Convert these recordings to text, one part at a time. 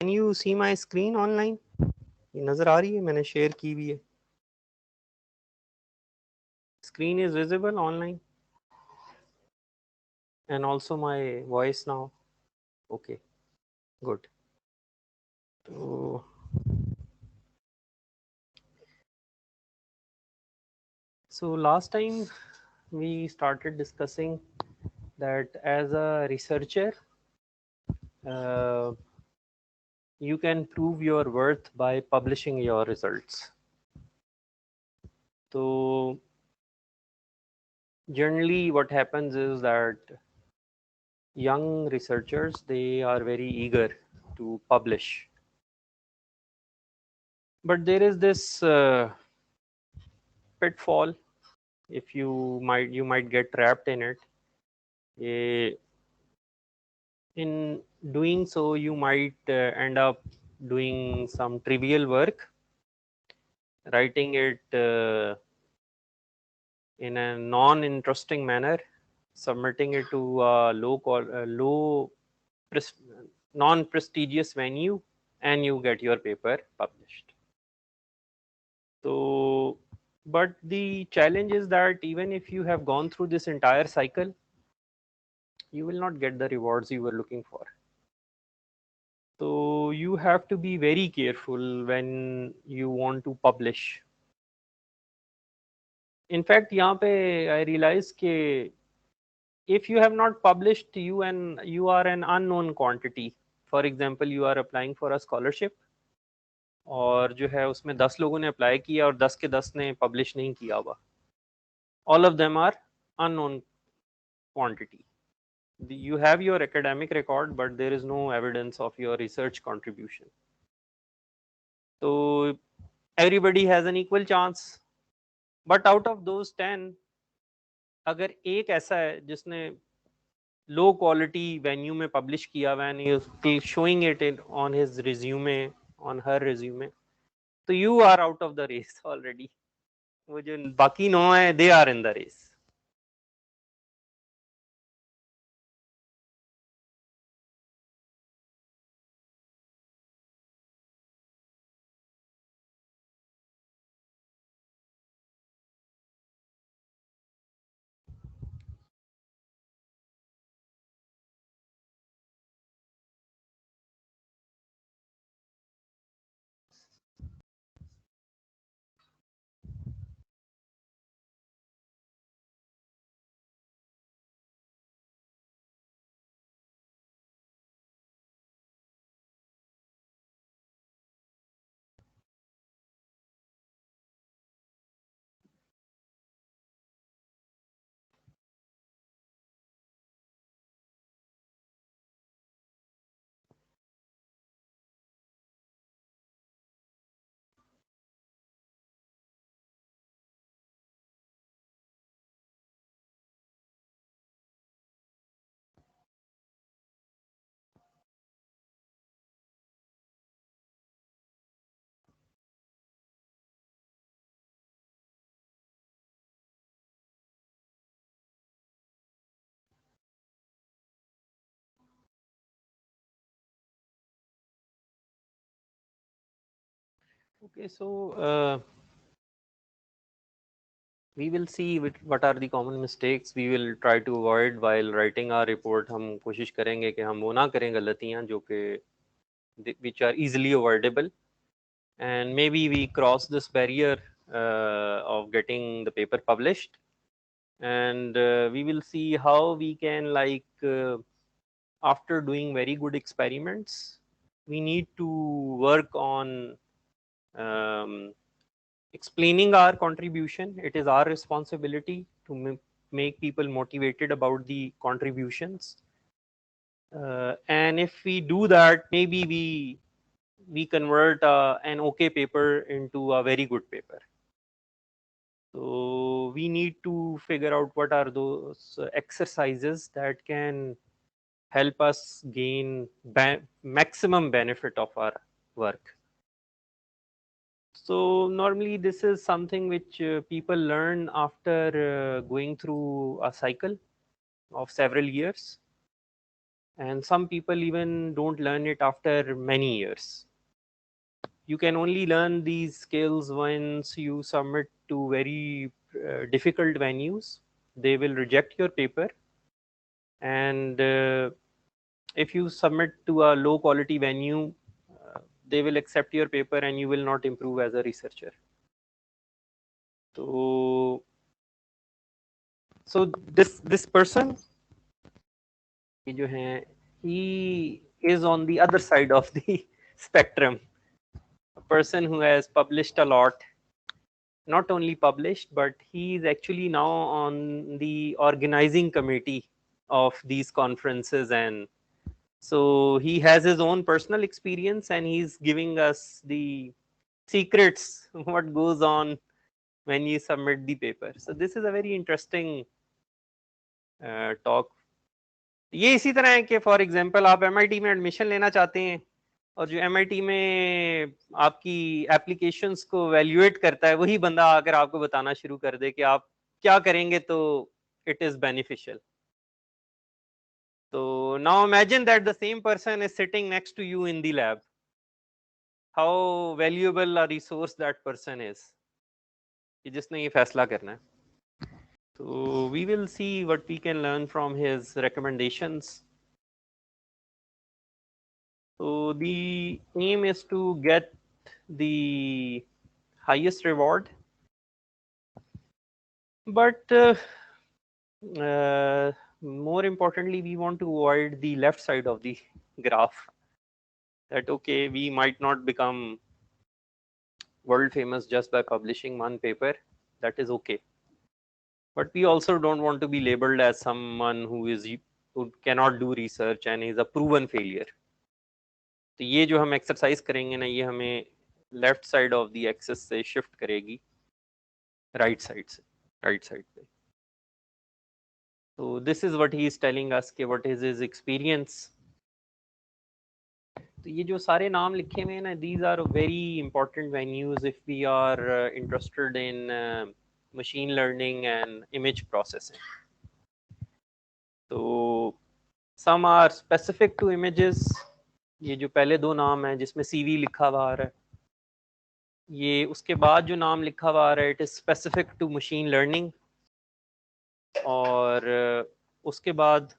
Can you see my screen online? ये नजर आ रही है, मैंने शेयर की हुई है. Screen is visible online and also my voice now. Okay, good. So last time we started discussing that as a researcher, uh, you can prove your worth by publishing your results. So generally what happens is that young researchers, they are very eager to publish. But there is this pitfall. If you might get trapped in it. In doing so, you might end up doing some trivial work, writing it in a non-interesting manner, submitting it to a low non-prestigious venue, and you get your paper published. So, but the challenge is that even if you have gone through this entire cycle, you will not get the rewards you were looking for. So you have to be very careful when you want to publish. In fact, यहाँ पे I realize कि if you have not published, you are an unknown quantity. For example, you are applying for a scholarship और जो है उसमें 10 लोगों ने apply किया और 10 के 10 ने पब्लिश नहीं किया हुआ. All of them are unknown quantity. You have your academic record, but there is no evidence of your research contribution. So everybody has an equal chance. But out of those 10, अगर एक ऐसा है जिसने low quality venue में publish किया हुआ है, showing it on his resume, on her resume, तो you are out of the race already. वो जो बाकी 9 है, they are in the race. Okay, so we will see what are the common mistakes we will try to avoid while writing our report. हम कोशिश करेंगे कि हम वो ना करें गलतियां जो कि which are easily avoidable, and maybe we cross this barrier of getting the paper published, and we will see how we can after doing very good experiments, we need to work on um, explaining our contribution. It is our responsibility to make people motivated about the contributions, and if we do that, maybe we convert an okay paper into a very good paper. So we need to figure out what are those exercises that can help us gain maximum benefit of our work. So normally this is something which people learn after going through a cycle of several years. and some people even don't learn it after many years. You can only learn these skills once you submit to very difficult venues. They will reject your paper, and if you submit to a low quality venue, they will accept your paper and you will not improve as a researcher. So this person, he is on the other side of the spectrum. A person who has published a lot, not only published, but he is actually now on the organizing committee of these conferences, and so he has his own personal experience and he's giving us the secrets what goes on when you submit the paper. So this is a very interesting talk. ये इसी तरह है कि for example आप MIT में admission लेना चाहते हैं और जो MIT में आपकी एप्लीकेशंस को वैल्यूएट करता है वही बंदा आकर आपको बताना शुरू कर दे कि आप क्या करेंगे तो it is beneficial. So now imagine that the same person is sitting next to you in the lab. How valuable a resource that person is. कि जिसने ये फैसला करना है. So we will see what we can learn from his recommendations. So the aim is to get the highest reward, but more importantly, we want to avoid the left side of the graph. That okay, we might not become world famous just by publishing one paper. That is okay. But we also don't want to be labeled as someone who cannot do research and is a proven failure. तो ये जो हम exercise करेंगे ना, ये हमें left side of the axis से shift करेगी राइट साइड से, राइट साइड पे. तो this is what he is telling us कि व्हाट इज हिज एक्सपीरियंस. तो ये जो सारे नाम लिखे हुए हैं ना, these are very important venues if we are interested in machine learning and image processing. तो some are specific to images. ये जो पहले दो नाम है जिसमें CV लिखा हुआ आ रहा है, ये उसके बाद जो नाम लिखा हुआ आ रहा है it is specific to machine learning. और उसके बाद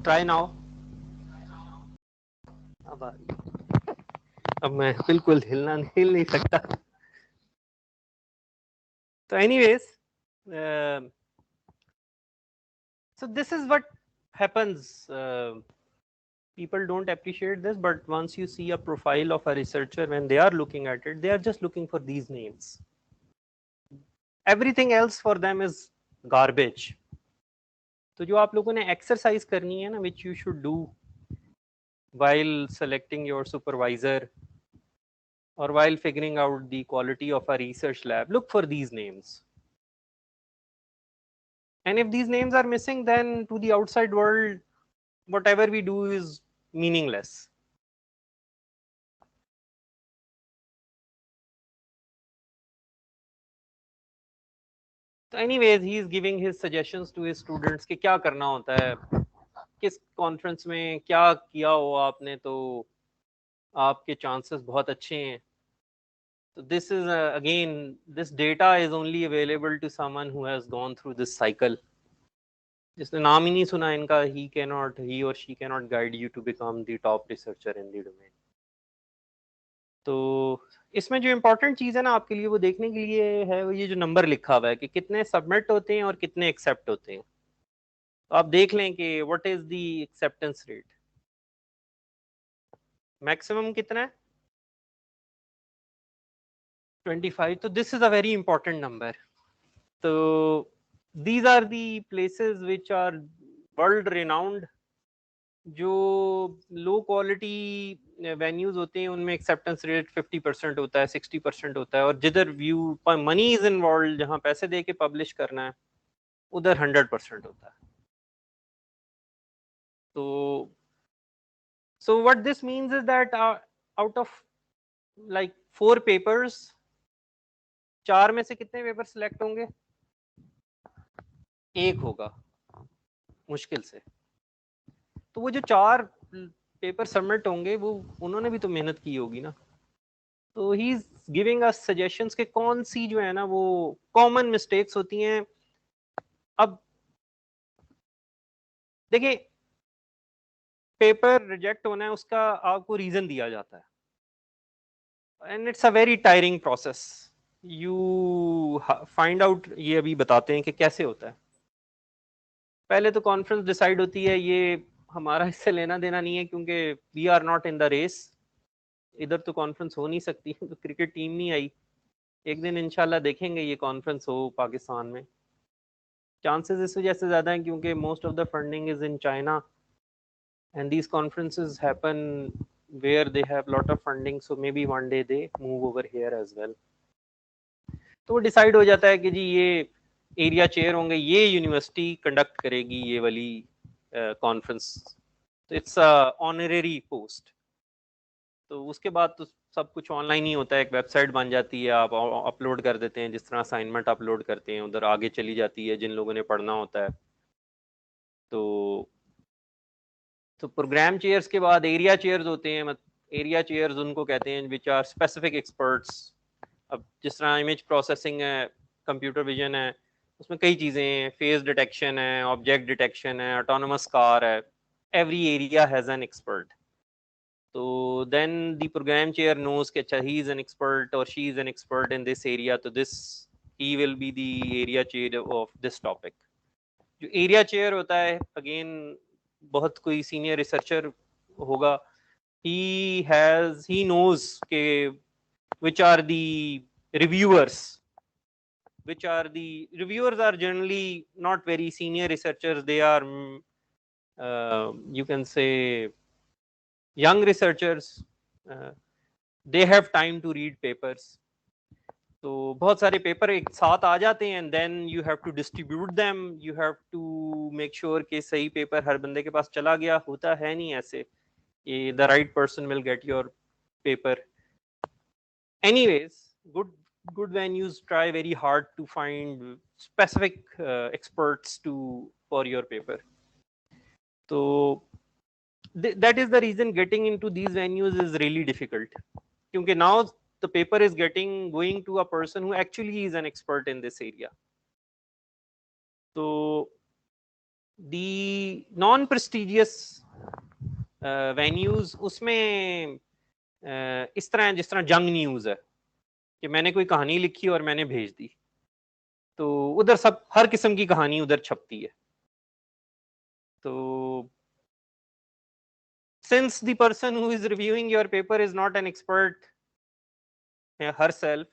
ट्राई नाउ. अब मैं बिल्कुल हिल नहीं सकता. तो anyways, so this is what happens. People don't appreciate this, but once you see a profile of a researcher, when they are looking at it, they are just looking for these names. Everything else for them is garbage. तो जो आप लोगों ने exercise करनी है ना, which you should do while selecting your supervisor or while figuring out the quality of a research lab, look for these names. And if these names are missing, then to the outside world, whatever we do is meaningless. तो anyways he is giving his suggestions to his students कि क्या करना होता है, किस conference में क्या किया हो आपने तो आपके चांसेस बहुत अच्छे हैं. So this is again, this data is only available to someone who has gone through this cycle. जिसने नाम ही नहीं सुना इनका, he or she cannot guide you to become the top researcher in the domain. तो इसमें जो important चीज़ है ना आपके लिए वो देखने के लिए है, वो ये जो नंबर लिखा हुआ है कि कितने सबमिट होते हैं और कितने एक्सेप्ट होते हैं. तो आप देख लें कि what is the acceptance rate, maximum कितना है 25. तो this is a very important number. तो these are the places which are world renowned. जो लो क्वालिटी वेन्यूज होते हैं उनमें एक्सेप्टेंस रेट 50% होता है, 60% होता है, और जिधर व्यू मनी इज इन्वॉल्व, जहां पैसे दे के पब्लिश करना है, उधर 100% होता है. तो so what this means is that out of like 4 papers, 4 में से कितने पेपर सिलेक्ट होंगे, एक होगा मुश्किल से. तो वो जो 4 पेपर सबमिट होंगे वो उन्होंने भी तो मेहनत की होगी ना. तो ही इज गिविंग अस सजेशंस के कौन सी जो है ना वो कॉमन मिस्टेक्स होती हैं. अब देखिए, पेपर रिजेक्ट होना है उसका आपको रीजन दिया जाता है, and it's a very tiring process. You find out, ये अभी बताते हैं कि कैसे होता है. पहले तो कॉन्फ्रेंस डिसाइड होती है, ये हमारा इससे लेना देना नहीं है क्योंकि we are not in the race. इधर तो कॉन्फ्रेंस हो नहीं सकती, तो क्रिकेट टीम नहीं आई. एक दिन इंशाल्लाह देखेंगे ये कॉन्फ्रेंस हो पाकिस्तान में. चांसेस इस वजह से ज़्यादा हैं क्योंकि most of the funding is in China and these conferences happen where they have lot of funding, so maybe one day they move over here as well. तो वो डिसाइड हो जाता है कि जी ये एरिया चेयर होंगे, ये यूनिवर्सिटी कंडक्ट करेगी ये वाली कॉन्फ्रेंस. तो इट्स ऑनरेरी पोस्ट. तो उसके बाद तो सब कुछ ऑनलाइन ही होता है, एक वेबसाइट बन जाती है, आप अपलोड कर देते हैं, जिस तरह असाइनमेंट अपलोड करते हैं उधर आगे चली जाती है जिन लोगों ने पढ़ना होता है. तो प्रोग्राम चेयर्स के बाद एरिया चेयर्स होते हैं. एरिया चेयर्स उनको कहते हैं विच आर स्पेसिफिक एक्सपर्ट्स. अब जिस तरह इमेज प्रोसेसिंग है, कंप्यूटर विजन है, उसमें कई चीज़ें हैं, फेस डिटेक्शन है, ऑब्जेक्ट डिटेक्शन है, ऑटोनोमस कार है. Every area has an expert. तो then the program chair knows कि अच्छा ही इज एन एक्सपर्ट और she is an expert in this area, तो this he will be the area chair of this topic. जो area chair होता है, again बहुत कोई सीनियर रिसर्चर होगा, he knows के which are the reviewers, are generally not very senior researchers. They are you can say young researchers. They have time to read papers. तो बहुत सारे पेपर एक साथ आ जाते हैं, and then you have to distribute them. You have to make sure कि सही पेपर हर बंदे के पास चला गया. होता है नहीं ऐसे, ये the right person will get your paper. Anyways, good venues try very hard to find specific experts for your paper. So that is the reason getting into these venues is really difficult, because now the paper is going to a person who actually is an expert in this area. So the non prestigious venues, उसमें इस तरह जिस तरह जंग news है कि मैंने कोई कहानी लिखी और मैंने भेज दी, तो उधर सब हर किस्म की कहानी उधर छपती है. तो since the person who is reviewing your paper is not an expert herself,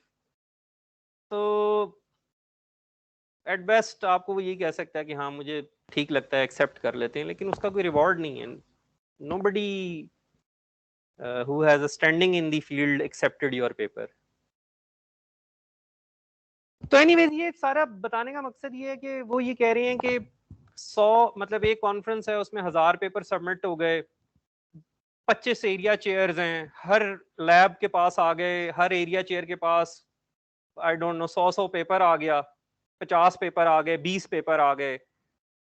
तो एट बेस्ट आपको वो यही कह सकता है कि हाँ मुझे ठीक लगता है, एक्सेप्ट कर लेते हैं, लेकिन उसका कोई रिवॉर्ड नहीं है. nobody who has a standing in the field accepted your paper. तो एनीवेज ये सारा बताने का मकसद ये है कि वो ये कह रहे हैं कि 100 मतलब एक कॉन्फ्रेंस है उसमें 1000 पेपर सबमिट हो गए, 25 एरिया चेयर्स हैं, हर लैब के पास आ गए, हर एरिया चेयर के पास आई डोंट नो 100 पेपर आ गया. 50 पेपर आ गए, 20 पेपर आ गए,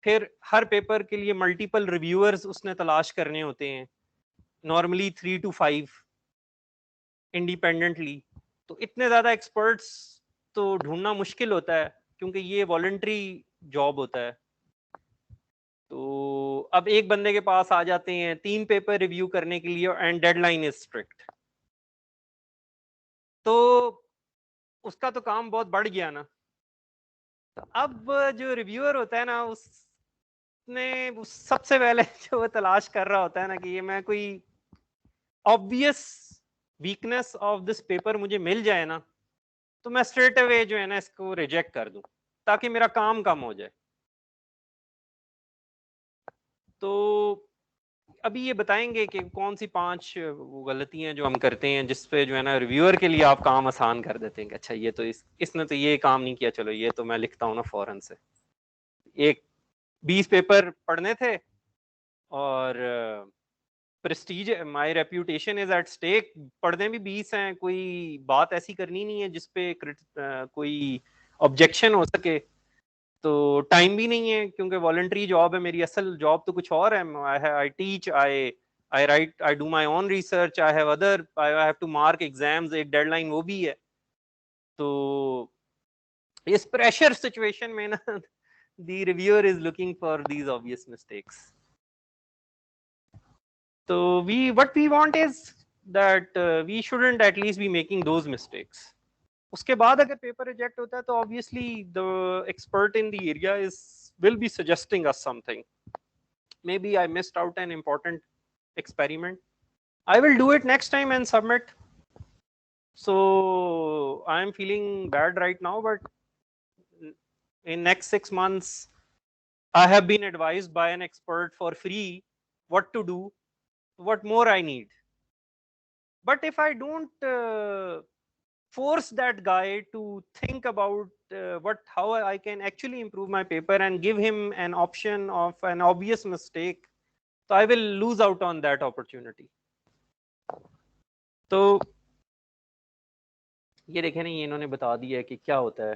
फिर हर पेपर के लिए मल्टीपल रिव्यूअर्स उसने तलाश करने होते हैं, नॉर्मली 3 to 5 इंडिपेंडेंटली। तो इतने ज्यादा एक्सपर्ट्स तो ढूंढना मुश्किल होता है, क्योंकि ये वॉलंटरी जॉब होता है। तो अब एक बंदे के पास आ जाते हैं 3 पेपर रिव्यू करने के लिए एंड डेडलाइन इज स्ट्रिक्ट, तो उसका तो काम बहुत बढ़ गया ना। तो अब जो रिव्यूअर होता है ना, सबसे पहले जो वो तलाश कर रहा होता है ना कि ये मैं कोई obvious weakness of this paper मुझे मिल जाए ना, तो मैं स्ट्रेट अवे जो है ना इसको रिजेक्ट कर दूं, ताकि मेरा काम कम हो जाए। तो अभी ये बताएंगे कि कौन सी 5 वो गलतियां जो हम करते हैं जिसपे जो है ना रिव्यूअर के लिए आप काम आसान कर देते हैं कि अच्छा ये तो इसने तो ये काम नहीं किया, चलो ये तो मैं लिखता हूँ ना फौरन से। एक 20 पेपर पढ़ने थे और prestige, my reputation is at stake, पढ़ने भी 20 हैं, कोई बात ऐसी करनी नहीं है जिसपे कोई ऑब्जेक्शन हो सके। तो टाइम भी नहीं है क्योंकि वॉलंटरी जॉब है मेरी, असल जॉब तो कुछ और है। I teach, I write, I do my own research, I have other, I have to mark exams, एक डेडलाइन वो भी है। तो इस प्रेशर सिचुएशन में ना the reviewer is looking for these obvious mistakes. तो we what we want is that we shouldn't at least be making those mistakes. उसके बाद अगर पेपर रिजेक्ट होता है तो obviously the expert in the area is will be suggesting us something. Maybe I missed out an important experiment. I will do it next time and submit. So I am feeling bad right now, but in next 6 months I have been advised by an expert for free what to do, what more I need. But if I don't force that guy to think about how I can actually improve my paper and give him an option of an obvious mistake, so I will lose out on that opportunity. तो ये देखें ना, ये इन्होंने बता दिया है कि क्या होता है।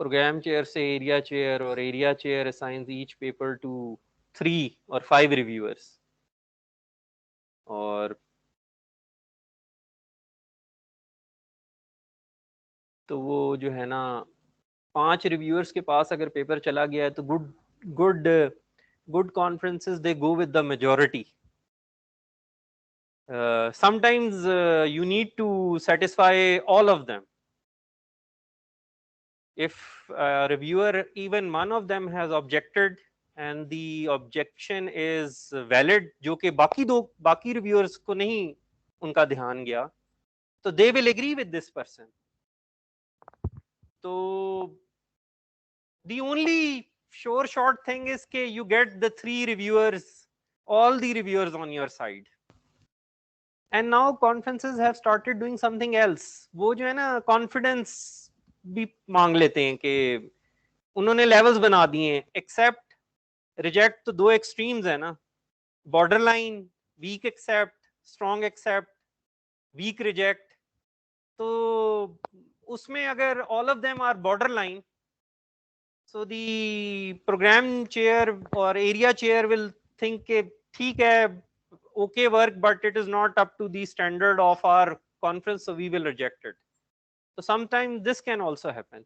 प्रोग्राम चेयर से एरिया चेयर, और area chair assigns each paper two 3 or 5 reviewers. और तो वो जो है ना 5 रिव्यूअर्स के पास अगर पेपर चला गया है तो good good conferences they go with the majority. Sometimes you need to satisfy all of them. If a reviewer, even one of them has objected and the objection is valid, जो कि बाकी reviewers को नहीं उनका ध्यान गया, तो they will agree with this person. तो the only sure short thing is कि you get the 3 reviewers, all the reviewers on your side. And now conferences have started doing something else. वो जो है ना कॉन्फिडेंस भी मांग लेते हैं कि उन्होंने लेवल्स बना दिए हैं। एक्सेप्ट, रिजेक्ट तो 2 एक्सट्रीम्स है ना, border line, weak accept, strong accept, weak reject. तो उसमें अगर all of them are border line, so the program chair और एरिया चेयर विल थिंक के ठीक है, okay work, but it is not up to the standard of our conference, so we will reject it. So sometimes this can also happen.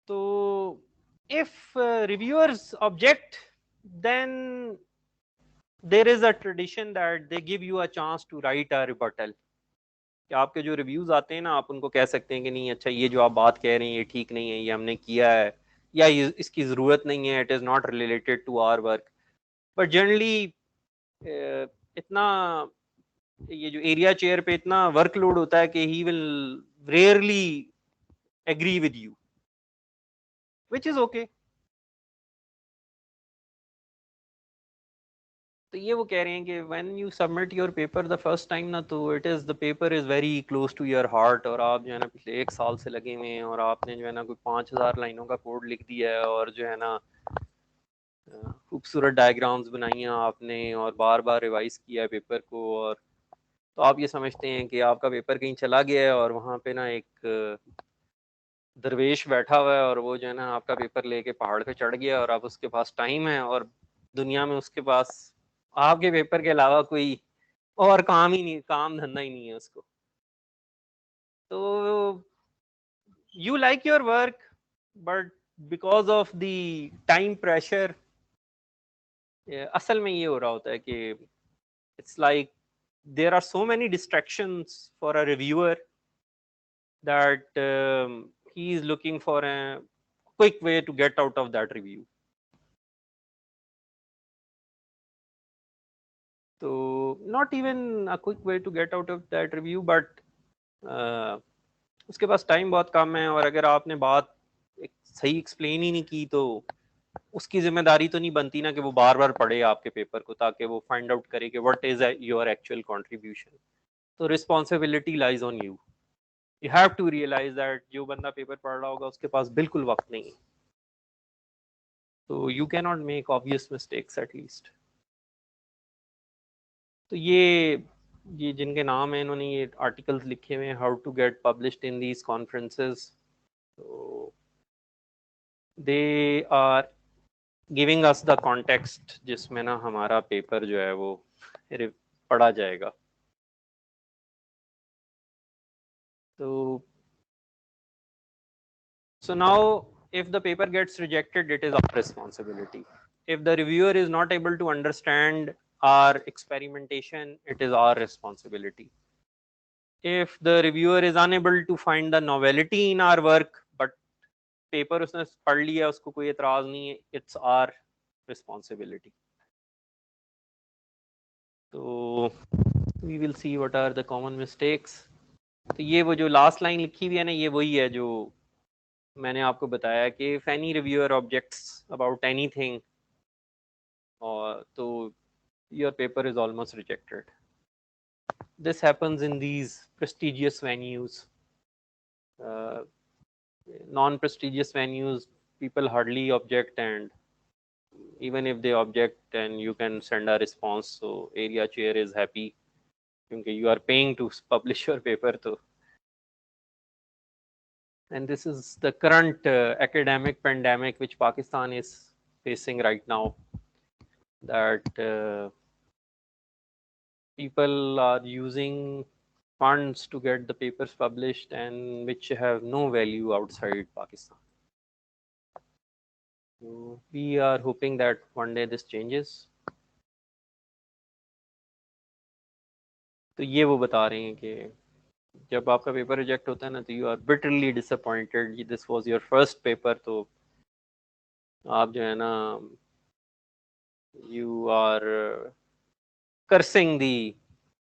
So if reviewers object, then there is a tradition that they give you a chance to write a rebuttal. कि आपके जो reviews आते हैं ना, आप उनको कह सकते हैं कि नहीं अच्छा ये जो आप बात कह रहे हैं ये ठीक नहीं है, ये हमने किया है, या ये इसकी ज़रूरत नहीं है, it is not related to our work. But generally इतना ये जो एरिया चेयर पे इतना वर्कलोड होता है कि he will rarely agree with you, which is okay. तो ये वो कह रहे हैं कि when you submit your paper the first time ना, तो it is the paper is very close to your heart, और आप जो है ना पिछले 1 साल से लगे हुए हैं, और आपने जो है ना कोई 5,000 लाइनों का कोड लिख दिया है, और जो है ना खूबसूरत डायग्राम्स बनाई हैं आपने, और बार बार रिवाइज किया है पेपर को, और तो आप ये समझते हैं कि आपका पेपर कहीं चला गया है और वहाँ पे ना एक दरवेश बैठा हुआ है और वो जो है ना आपका पेपर लेके पहाड़ पे चढ़ गया और अब उसके पास टाइम है और दुनिया में उसके पास आपके पेपर के अलावा कोई और काम ही नहीं, काम धंधा ही नहीं है उसको। तो you like your work but because of the time pressure, असल में ये हो रहा होता है कि it's like there are so many distractions for a reviewer that he is looking for a quick way to get out of that review. So not even a quick way to get out of that review but उसके पास time बहुत कम है और अगर आपने बात एक सही explain ही नहीं की तो उसकी जिम्मेदारी तो नहीं बनती ना कि वो बार बार पढ़े आपके पेपर को ताकि वो फाइंड आउट करे कि what is your actual contribution. तो responsibility lies on you. You have to realise that जो बंदा पेपर पढ़ रहा होगा उसके पास बिल्कुल वक्त नहीं है, तो you can not make obvious mistakes at least. तो ये जिनके नाम है इन्होंने ये आर्टिकल्स लिखे हुए हैं how to get published in these conferences, तो they are giving us the context जिसमें ना हमारा पेपर जो है वो पढ़ा जाएगा। So now if the paper gets rejected, it is our responsibility. If the reviewer is not able to understand our experimentation, it is our responsibility. If the reviewer is unable to find the novelty in our work, but paper उसने पढ़ लिया उसको कोई एतराज नहीं है, it's our responsibility. तो we will see what are the common mistakes. तो ये वो जो लास्ट लाइन लिखी हुई है ना, ये वही है जो मैंने आपको बताया कि if any reviewer objects about anything और तो your paper is almost rejected. This happens in these prestigious venues. Uh, non-prestigious venues, people hardly object, and even if they object, then you can send a response. So area chair is happy because you are paying to publish your paper. So, and this is the current academic pandemic which Pakistan is facing right now. That people are using funds to get the papers published and which have no value outside Pakistan. So we are hoping that one day this changes. तो ये वो बता रहे हैं कि जब आपका paper reject होता है ना तो you are bitterly disappointed, this was your first paper, तो आप जो है ना you are cursing the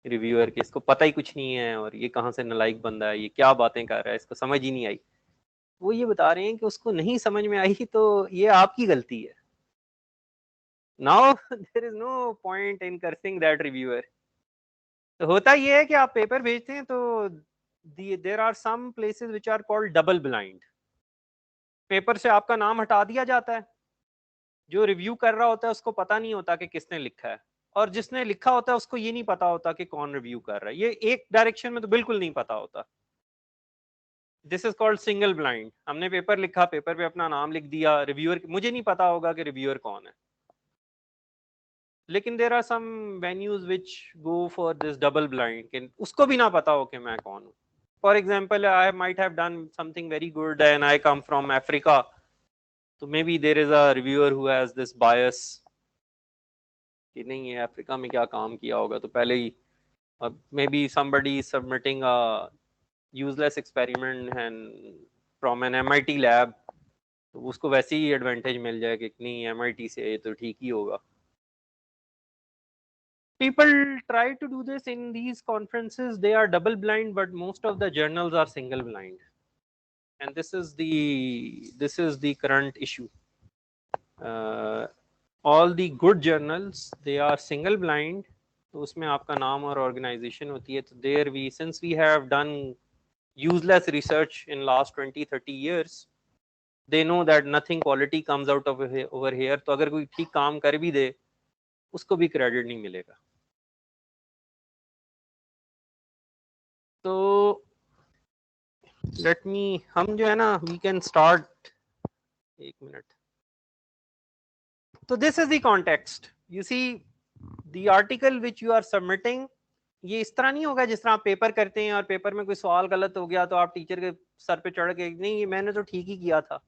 reviewer कि इसको पता ही कुछ नहीं है और ये कहाँ से नालायक बंदा है, ये क्या बातें कर रहा है, इसको समझ ही नहीं आई। वो ये बता रहे हैं कि उसको नहीं समझ में आई तो ये आपकी गलती है। Now there is no point in cursing that reviewer. तो होता ये है कि आप पेपर भेजते हैं तो there are some places which are called double blind. Paper से आपका नाम हटा दिया जाता है, जो रिव्यू कर रहा होता है उसको पता नहीं होता कि किसने लिखा है, और जिसने लिखा होता है उसको ये नहीं पता होता कि कौन रिव्यू कर रहा है। ये एक डायरेक्शन में तो बिल्कुल नहीं पता होता। This is called single blind. हमने पेपर लिखा, पेपर पे अपना नाम लिख दिया, रिव्यूअर मुझे नहीं पता होगा कि रिव्यूअर कौन है। लेकिन there are some venues which go for this double blind, उसको भी ना पता हो कि मैं कौन हूँ। For example I might have done something very good and I come from Africa, तो maybe there is a reviewer who has this bias कि नहीं ये अफ्रीका में क्या काम किया होगा, तो पहले ही may be somebody submitting a useless experiment and from N MIT lab, तो उसको वैसे ही एडवांटेज मिल जाए कि नहीं MIT से ये तो ठीक ही होगा। People try to do this in these conferences. They are double blind, but most of the journals are single blind, and this is the current issue. All the good journals, they are single blind, तो उसमें आपका नाम और organisation होती है। तो there we since we have done useless research in last 20-30 years, they know that nothing quality comes out of over here, तो अगर कोई ठीक काम कर भी दे उसको भी क्रेडिट नहीं मिलेगा। तो लेट मी, हम जो है ना, वी कैन स्टार्ट, एक मिनट। तो this is the context, you see the article which you are submitting. ये इस तरह नहीं होगा जिस तरह आप पेपर करते हैं और पेपर में कोई सवाल गलत हो गया तो आप टीचर के सर पे चढ़ के, नहीं ये मैंने तो ठीक ही किया था।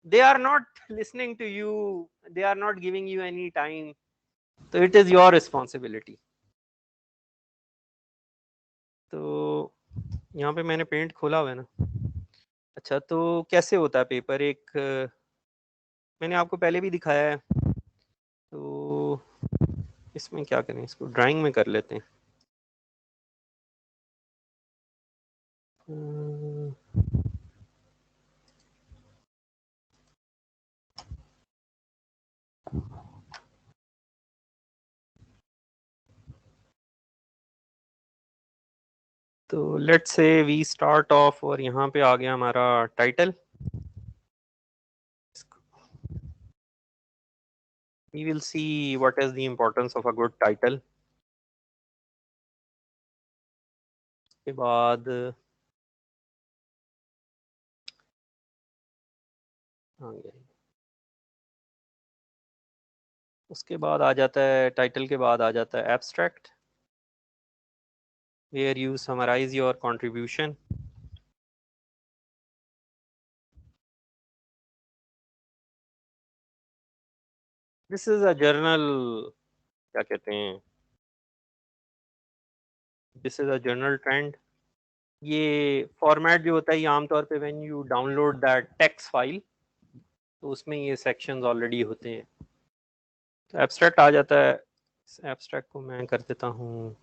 They are not listening to you, they are not giving you any time, तो इट इज योर रिस्पॉन्सिबिलिटी। तो यहाँ पे मैंने पेंट खोला हुआ है ना। अच्छा, तो कैसे होता है पेपर, एक मैंने आपको पहले भी दिखाया है। तो इसमें क्या करें, इसको ड्राइंग में कर लेते हैं। अम्म, तो लेट्स से वी स्टार्ट ऑफ, और यहाँ पे आ गया हमारा title. We will see what is the importance of a good title. उसके बाद उसके बाद आ जाता है, टाइटल के बाद आ जाता है abstract, where you summarize your contribution. This is a journal, क्या कहते हैं, this is a journal trend. ये फॉर्मेट जो होता है ये आमतौर पे when you download that text file, तो उसमें ये सेक्शंस ऑलरेडी होते हैं। तो एब्स्ट्रैक्ट आ जाता है। इस एब्स्ट्रैक्ट को मैं कर देता हूँ,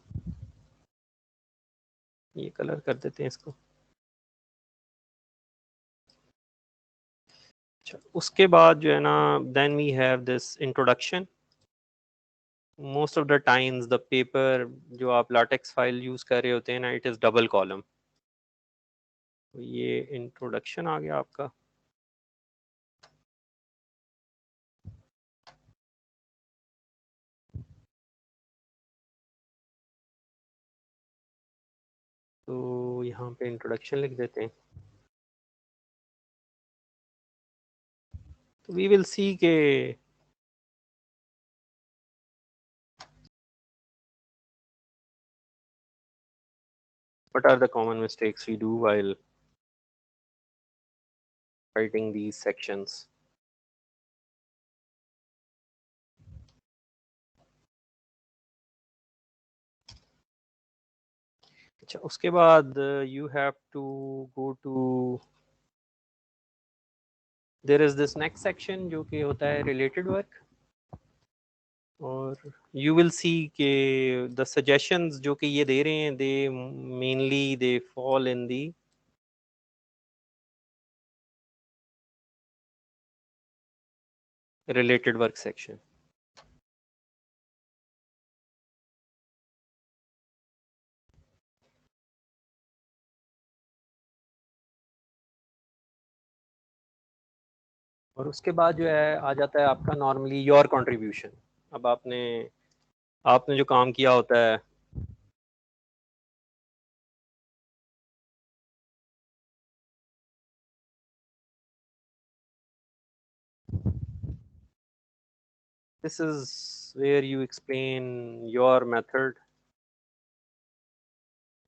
ये कलर कर देते हैं इसको। अच्छा, उसके बाद जो है ना, then we have this introduction. Most of the times the paper जो आप लाटेक्स फाइल यूज कर रहे होते हैं ना, इट इज डबल कॉलम। तो ये इंट्रोडक्शन आ गया आपका। तो यहाँ पे इंट्रोडक्शन लिख देते हैं। तो वी विल सी के what are the common mistakes we do while writing these sections. अच्छा, उसके बाद you have to go to, there is this next section जो कि होता है related work, और you will see के the suggestions जो कि ये दे रहे हैं, they mainly they fall in the related work section. और उसके बाद जो है आ जाता है आपका नॉर्मली योर कंट्रीब्यूशन। अब आपने आपने जो काम किया होता है, this is where you explain your method,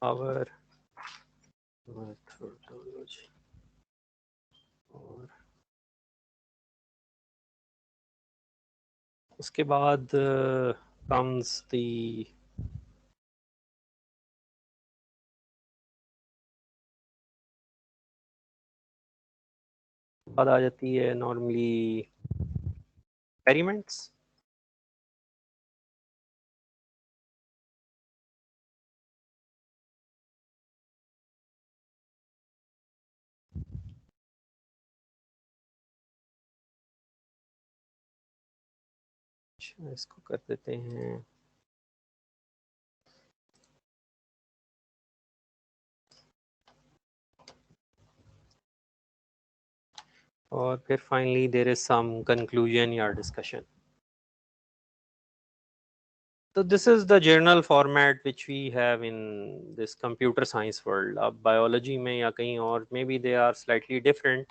our methodology, और उसके बाद comes the बाद आ जाती है नॉर्मली एक्सपेरिमेंट्स। इसको कर देते हैं, और फिर finally there is some conclusion या discussion. So this is the journal format which we have in this computer science world. अब biology में या कहीं और maybe they are slightly different.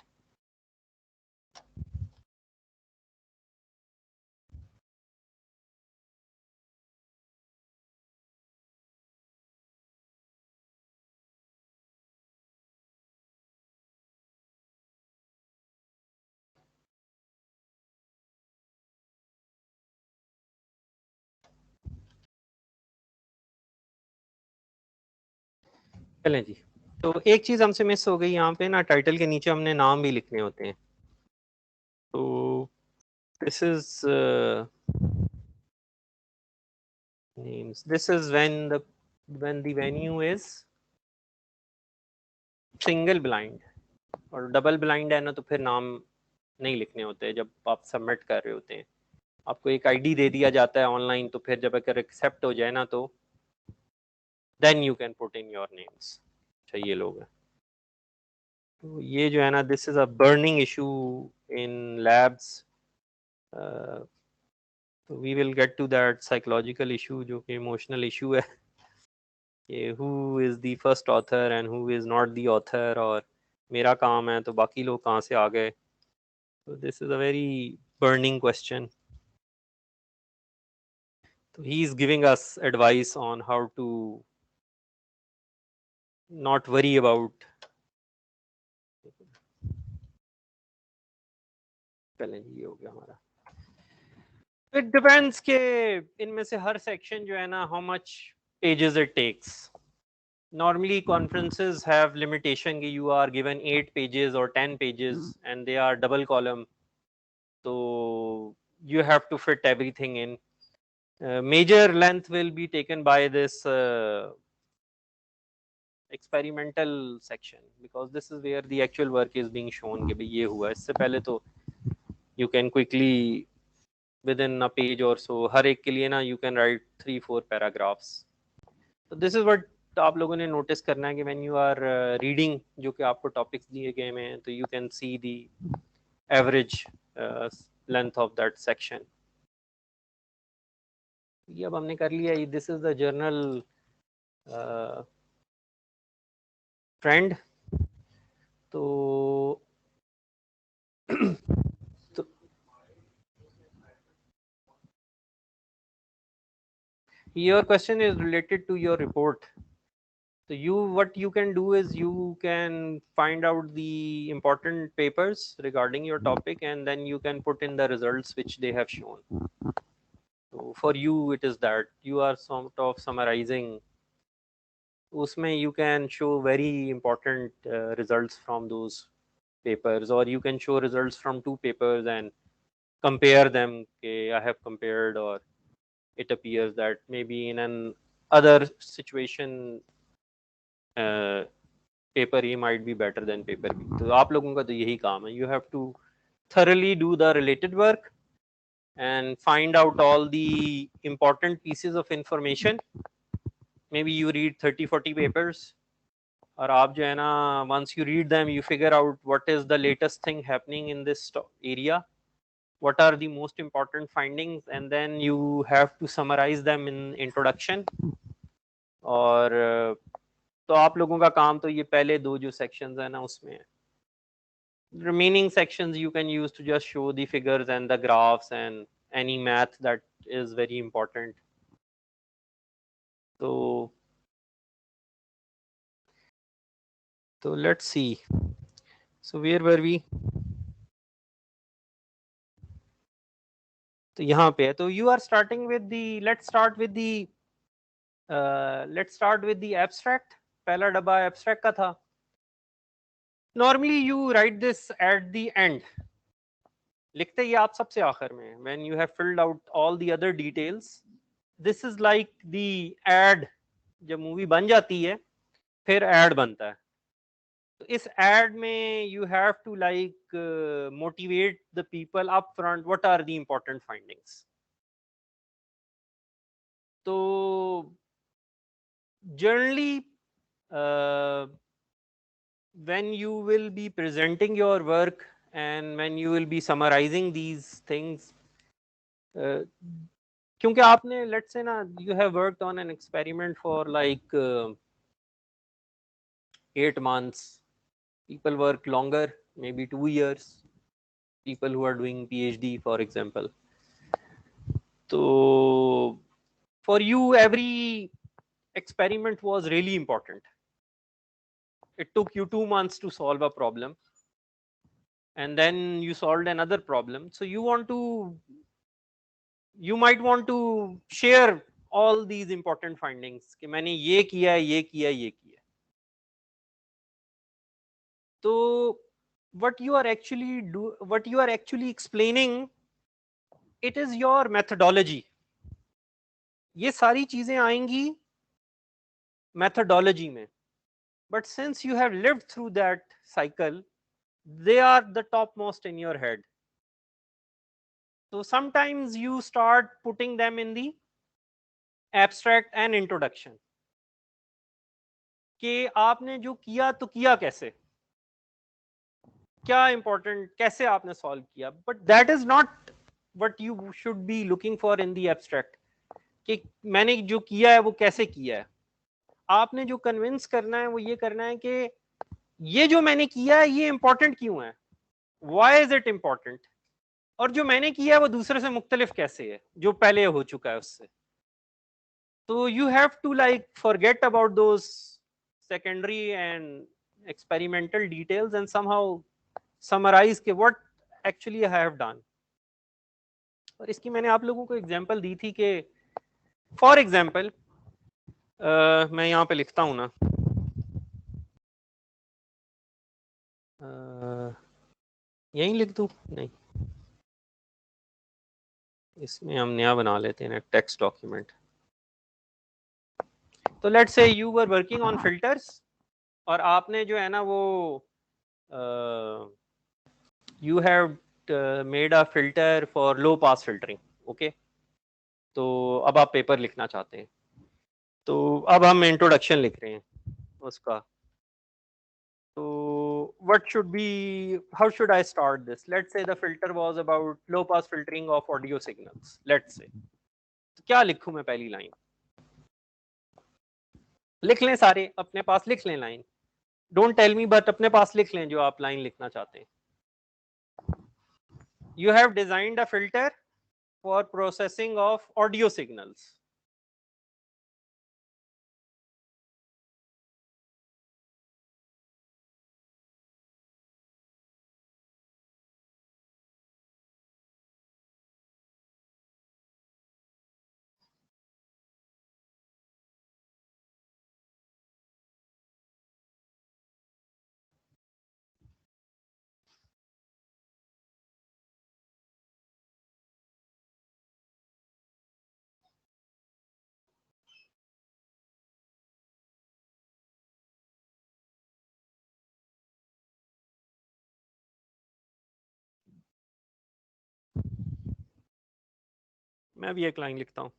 चलें जी। तो एक चीज़ हमसे मिस हो गई यहाँ पे ना, टाइटल के नीचे हमने नाम भी लिखने होते हैं। तो this is names. This is when the venue is single blind, और डबल ब्लाइंड है ना तो फिर नाम नहीं लिखने होते जब आप सबमिट कर रहे होते हैं। आपको एक आईडी दे दिया जाता है ऑनलाइन, तो फिर जब अगर एक्सेप्ट हो जाए ना तो then you can put in your names. अच्छा ये लोग हैं। तो ये जो है ना, this is a burning issue in labs. तो we will gate to that psychological issue जो कि इमोशनल इशू है कि who is the first author and who is not the author, और मेरा काम है तो बाकी लोग कहाँ से आ गए। तो this is a very burning question. So he is giving us advice on how to not worry about, पहले ये हो गया हमारा। It depends के इनमें से हर section जो है ना, how much pages it takes. Normally conferences have limitation कि you are given 8 pages or 10 pages and they are double column, so you have to fit everything in. Major length will be taken by this experimental section because this is where the actual work is being shown कि भाई ये हुआ। इससे पहले तो you can quickly within a page or so, हर एक के लिए ना you can write 3-4 paragraphs. So this is what आप लोगों ने नोटिस करना है कि when you are reading जो कि आपको टॉपिक्स दिए गए हैं, तो you can see the average length of that section. ये अब हमने कर लिया। this is the journal trend. तो your question is related to your report. So what you can do is you can find out the important papers regarding your topic and then you can put in the results which they have shown. So for you it is that you are sort of summarizing. Usme you can show very important results from those papers, or you can show results from 2 papers and compare them. Okay, I have compared, or it appears that maybe in an other situation paper A might be better than paper B. तो आप लोगों का तो यही काम है, you have to thoroughly do the related work and find out all the important pieces of information. Maybe you read 30-40 papers, और आप जो है ना, once you read them you figure out what is the latest thing happening in this area, what are the most important findings, and then you have to summarize them in introduction. और तो आप लोगों का काम तो ये पहले 2 जो sections है ना उसमें है। Remaining sections you can use to just show the figures and the graphs and any math that is very important. So let's see. So where were we? तो यहाँ पे है। तो you are starting with the, let's start with the abstract. पहला डब्बा abstract का था। Normally you write this at the end. लिखते ही आप सबसे आखिर में, when you have filled out all the other details. This is like the ad, जब मूवी बन जाती है फिर ad बनता है। तो इस ad में you have to like motivate the people up front, what are the important findings. तो generally when you will be presenting your work and when you will be summarizing these things, क्योंकि आपने let's say ना you have worked on an experiment for like 8 months, people work longer, maybe 2 years, people who are doing PhD for example. So for you every experiment was really important. It took you 2 months to solve a problem, and then you solved another problem. So you might want to share all these important findings कि मैंने ये किया ये किया ये किया. So what you are actually explaining, it is your methodology. ये सारी चीजें आएंगी methodology में, but since you have lived through that cycle, they are the topmost in your head. So sometimes you start putting them in the abstract and introduction कि आपने जो किया तो किया कैसे, क्या important, कैसे आपने solve किया. But that is not what you should be looking for in the abstract कि मैंने जो किया है वो कैसे किया है. आपने जो कन्विंस करना है वो ये करना है कि ये जो मैंने किया है ये इंपॉर्टेंट क्यों है, व्हाई इज इट इम्पोर्टेंट, और जो मैंने किया है वो दूसरे से मुख्तलिफ कैसे है जो पहले हो चुका है उससे. तो you have to like forget about those secondary and experimental details and somehow summarise के what actually I have done. और इसकी मैंने आप लोगों को एग्जांपल दी थी कि फॉर एग्जांपल मैं यहाँ पे लिखता हूँ ना, यहीं लिख दूँ, नहीं इसमें हम नया बना लेते हैं टेक्स्ट डॉक्यूमेंट. तो लेट्स से you were working on filters और आपने जो है ना वो you have made a filter for low pass filtering. Okay, तो अब आप पेपर लिखना चाहते हैं, तो अब हम इंट्रोडक्शन लिख रहे हैं उसका. तो what should be, how should I start this? Let's say the filter was about low pass filtering of audio signals, let's say. तो क्या लिखूं मैं पहली लाइन? लिख लें सारे अपने पास, लिख लें line, don't tell me, but अपने पास लिख लें जो आप लाइन लिखना चाहते हैं. You have designed a filter for processing of audio signals. मैं भी एक लाइन लिखता हूँ.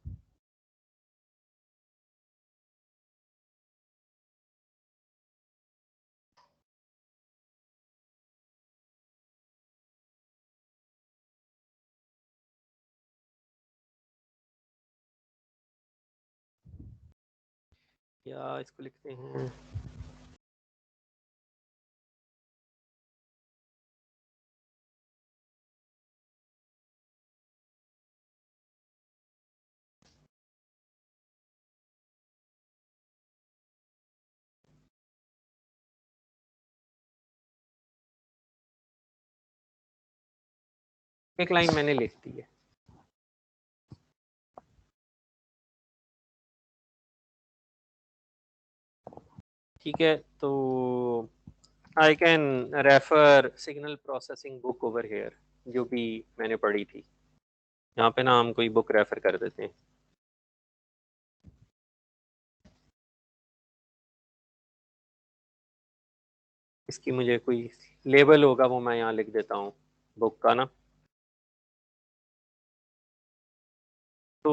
या इसको लिखते हैं एक लाइन मैंने लिख दी है. ठीक है, तो I can refer signal processing book over here जो भी मैंने पढ़ी थी. यहाँ पे ना हम कोई बुक रेफर कर देते हैं. इसकी मुझे कोई लेबल होगा वो मैं यहाँ लिख देता हूँ बुक का ना. तो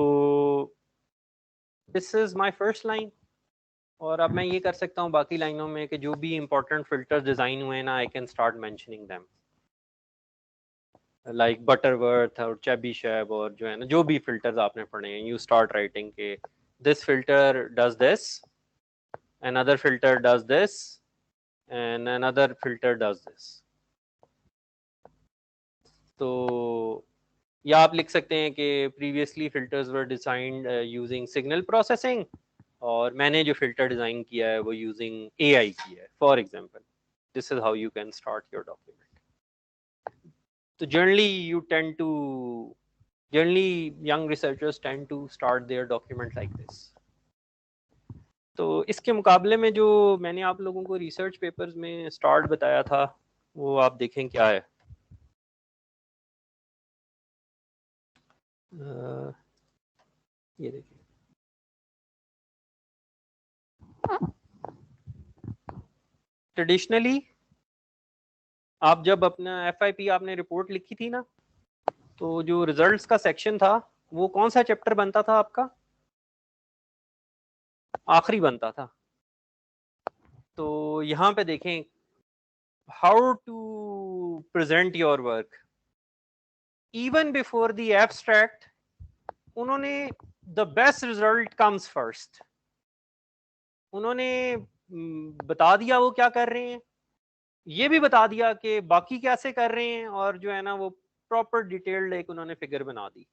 this is my first line, और अब मैं ये कर सकता हूँ बाकी लाइनों में कि जो भी इंपॉर्टेंट फिल्टर डिजाइन हुए ना I can start mentioning them. Like Butterworth और चेबीशेव और जो है ना जो भी फिल्टर्स आपने पढ़े हैं, यू स्टार्ट राइटिंग के this filter does this, another filter does this, and another filter does this. तो या आप लिख सकते हैं कि प्रीवियसली फिल्टर्स वर डिजाइंड यूजिंग सिग्नल प्रोसेसिंग, और मैंने जो फिल्टर डिजाइन किया है वो यूजिंग एआई किया है, for example. This is how you can start your document. तो generally young researchers tend to start their document like this. तो इसके मुकाबले में जो मैंने आप लोगों को रिसर्च पेपर्स में स्टार्ट बताया था वो आप देखें क्या है. ये देखिए, ट्रेडिशनली आप जब अपना FIP आपने रिपोर्ट लिखी थी ना, तो जो रिजल्ट्स का सेक्शन था वो कौन सा चैप्टर बनता था आपका? आखिरी बनता था. तो यहाँ पे देखें how to present your work even before the abstract. उन्होंने the best result comes first. उन्होंने बता दिया वो क्या कर रहे हैं, ये भी बता दिया कि बाकी कैसे कर रहे हैं, और जो है ना वो प्रॉपर डिटेल्ड एक उन्होंने फिगर बना दी.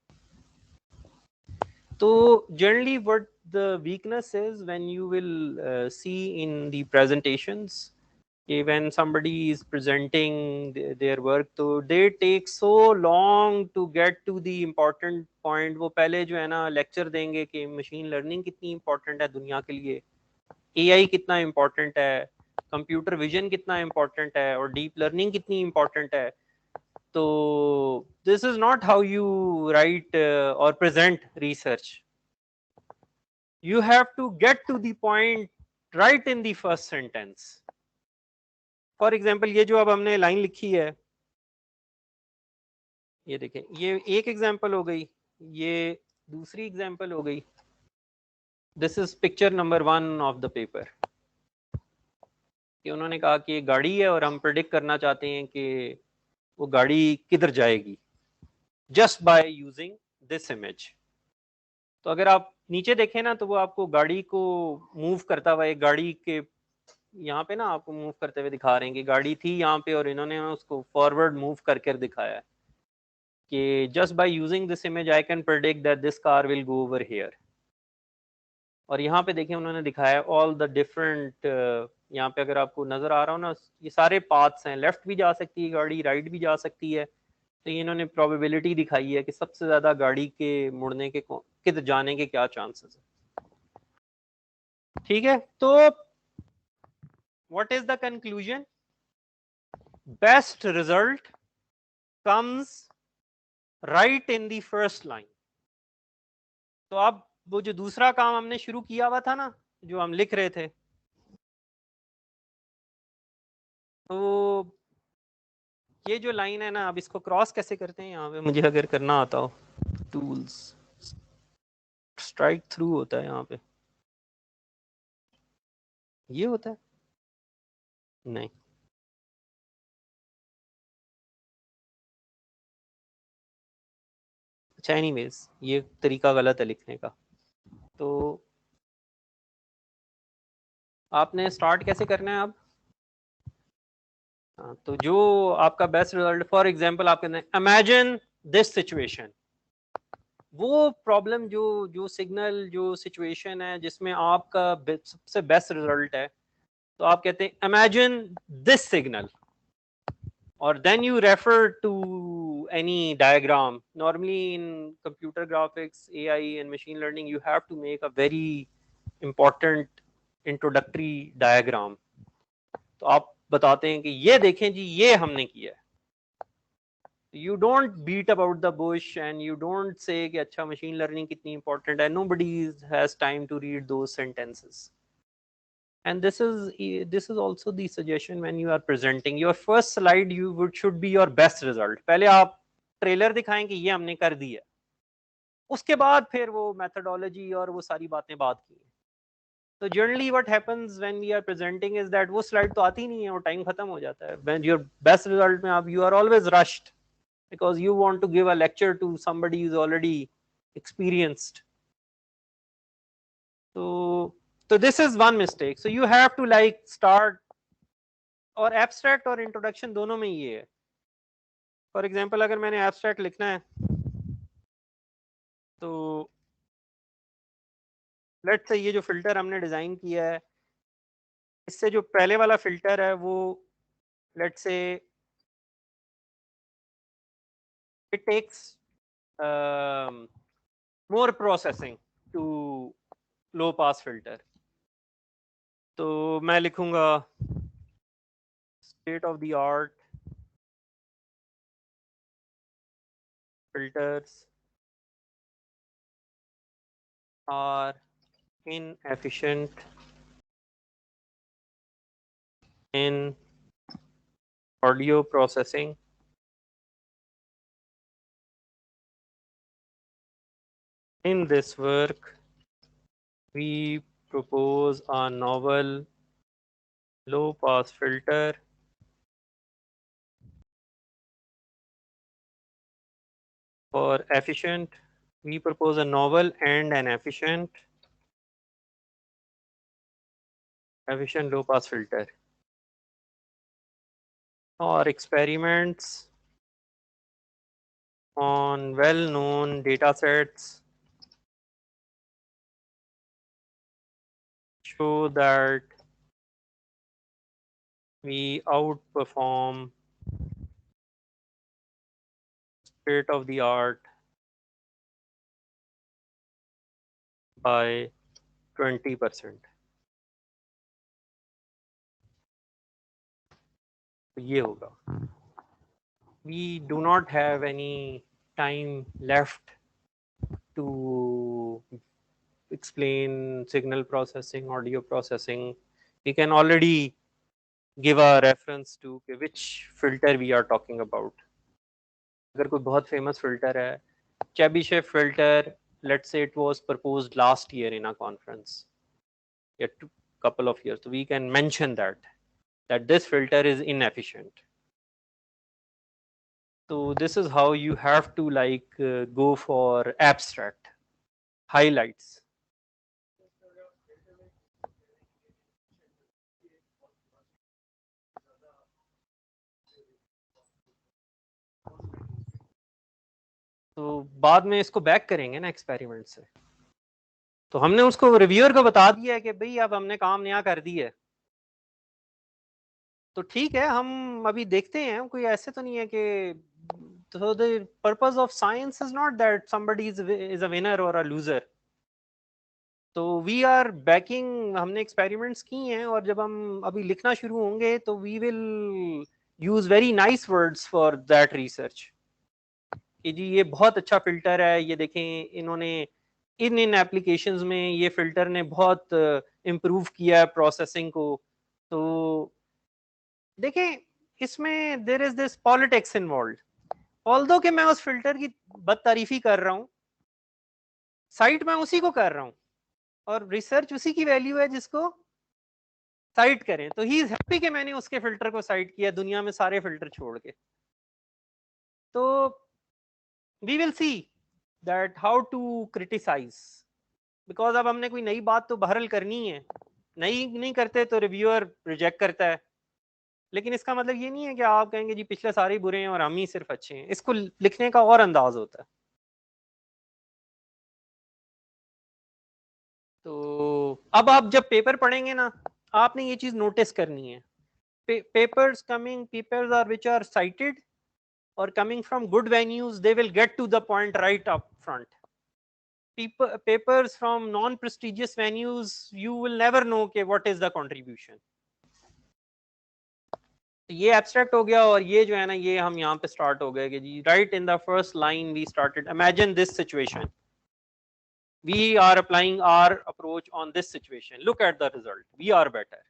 तो generally what the weakness is when you will see in the presentations, when somebody is presenting their work, तो they take so long to get to the important point. वो पहले जो है ना लेक्चर देंगे कि मशीन लर्निंग कितनी important है दुनिया के लिए, AI कितना इंपॉर्टेंट है, कंप्यूटर विजन कितना इंपॉर्टेंट है, और डीप लर्निंग कितनी इंपॉर्टेंट है. तो this is not how you right और present research. You have to get to the point right in the first sentence. For example ये जो अब हमने लाइन लिखी है, ये देखें, ये एक एग्जाम्पल हो गई, ये दूसरी एग्जाम्पल हो गई. This is picture number 1 of the paper. कि उन्होंने कहा कि एक गाड़ी है और हम प्रेडिक्ट करना चाहते हैं कि वो गाड़ी किधर जाएगी just by using this image. तो अगर आप नीचे देखें ना तो वो आपको गाड़ी को मूव करता हुआ, एक गाड़ी के यहाँ पे ना आपको मूव करते हुए दिखा रहे हैं कि गाड़ी थी यहाँ पे और इन्होंने उसको फॉरवर्ड मूव करके दिखाया है कि just by using this image I can predict that this car will go over here. और यहाँ पे देखें उन्होंने दिखाया ऑल द डिफरेंट, यहाँ पे अगर आपको नजर आ रहा हो ना, ये सारे पाथ्स हैं, लेफ्ट भी जा सकती है गाड़ी, राइट भी जा सकती है. तो ये इन्होंने प्रोबेबिलिटी दिखाई है कि सबसे ज्यादा गाड़ी के मुड़ने के किधर जाने के क्या चांसेस है. ठीक है, तो what is the conclusion? Best result comes right in the first line. तो अब वो जो दूसरा काम हमने शुरू किया हुआ था ना, जो हम लिख रहे थे, तो ये जो लाइन है ना, अब इसको क्रॉस कैसे करते हैं यहाँ पे, मुझे अगर करना आता हो. टूल्स, स्ट्राइक थ्रू होता है यहाँ पे, ये होता है नहीं. अच्छा, एनीवेज ये तरीका गलत है लिखने का. तो आपने स्टार्ट कैसे करना है अब? तो जो आपका बेस्ट रिजल्ट, फॉर एग्जांपल आप कहते हैं इमेजिन दिस सिचुएशन, वो प्रॉब्लम जो जो सिग्नल जो सिचुएशन है जिसमें आपका सबसे बेस्ट रिजल्ट है, तो आप कहते हैं इमेजिन दिस सिग्नल, और then you refer to any diagram. Normally in computer graphics, AI and machine learning, you have to make a very important introductory diagram. तो आप बताते हैं कि ये देखें जी, ये हमने किया है. You don't beat about the bush and you don't say कि अच्छा machine learning कितनी important है. Nobody has time to read those sentences. And this is also the suggestion when you are presenting your first slide. Should be your best result. पहले आप trailer दिखाएं कि ये हमने कर दिया, उसके बाद फिर वो methodology और वो सारी बातें बात की. तो generally what happens when we are presenting is that वो स्लाइड तो आती नहीं है और टाइम खत्म हो जाता है. व्हेन योर बेस्ट रिजल्ट में आप you are always rushed. because you want to give a lecture to somebody who's already experienced. So this is one mistake. So you have to like start, और abstract और introduction दोनों में ये है. For example, अगर मैंने abstract लिखना है तो लेट्स से ये जो फिल्टर हमने डिजाइन किया है, इससे जो पहले वाला फिल्टर है वो let's say it takes more processing to low pass filter. तो मैं लिखूंगा state of the art filters are inefficient in audio processing. In this work, we propose a novel low pass filter for efficient. We propose a novel and an efficient low pass filter. Our experiments on well-known data sets show that we outperform state of the art by 20%. ये होगा. We do not have any time left to explain signal processing, audio processing. We can already give a reference to which filter we are talking about. अगर कोई बहुत famous filter है, Chebyshev filter, let's say it was proposed last year in a conference, a couple of years, so we can mention that this filter is inefficient. So this is how you have to like go for abstract highlights. तो बाद में इसको back करेंगे ना experiment से. तो हमने उसको रिव्यूअर को बता दिया है कि भाई अब हमने काम नया कर दिया है, तो ठीक है हम अभी देखते हैं. कोई ऐसे तो नहीं है कि so the purpose of science is not that somebody is a winner or a loser. तो वी आर बैकिंग, हमने एक्सपेरिमेंट्स की हैं और जब हम अभी लिखना शुरू होंगे तो we will use very nice words for that research कि जी ये बहुत अच्छा फिल्टर है, ये देखें इन्होंने इन एप्लीकेशंस में ये फिल्टर ने बहुत इम्प्रूव किया है प्रोसेसिंग को. तो देखें इसमें there is this politics involve. Although कि मैं उस फिल्टर की बदतारीफी कर रहा हूँ, साइट मैं उसी को कर रहा हूँ और रिसर्च उसी की वैल्यू है जिसको साइट करें. तो ही इज हैप्पी कि मैंने उसके फिल्टर को साइट किया दुनिया में सारे फिल्टर छोड़ के. तो we will see that how to criticise, because अब हमने कोई नई बात तो बहरल करनी है. नई नहीं करते तो रिव्यूअर रिजेक्ट करता है, लेकिन इसका मतलब ये नहीं है कि आप कहेंगे जी पिछले सारे बुरे हैं और हम ही सिर्फ अच्छे हैं. इसको लिखने का और अंदाज होता है. तो अब आप जब पेपर पढ़ेंगे ना, आपने ये चीज नोटिस करनी है. papers are which are cited or coming from good venues, they will get to the point right up front. Papers from non-prestigious venues, you will never know okay, what is the contribution. ये abstract हो गया और ये जो है ना ये हम यहाँ पे start हो गए कि जी right in the first line we started. Imagine this situation. We are applying our approach on this situation. Look at the result. We are better.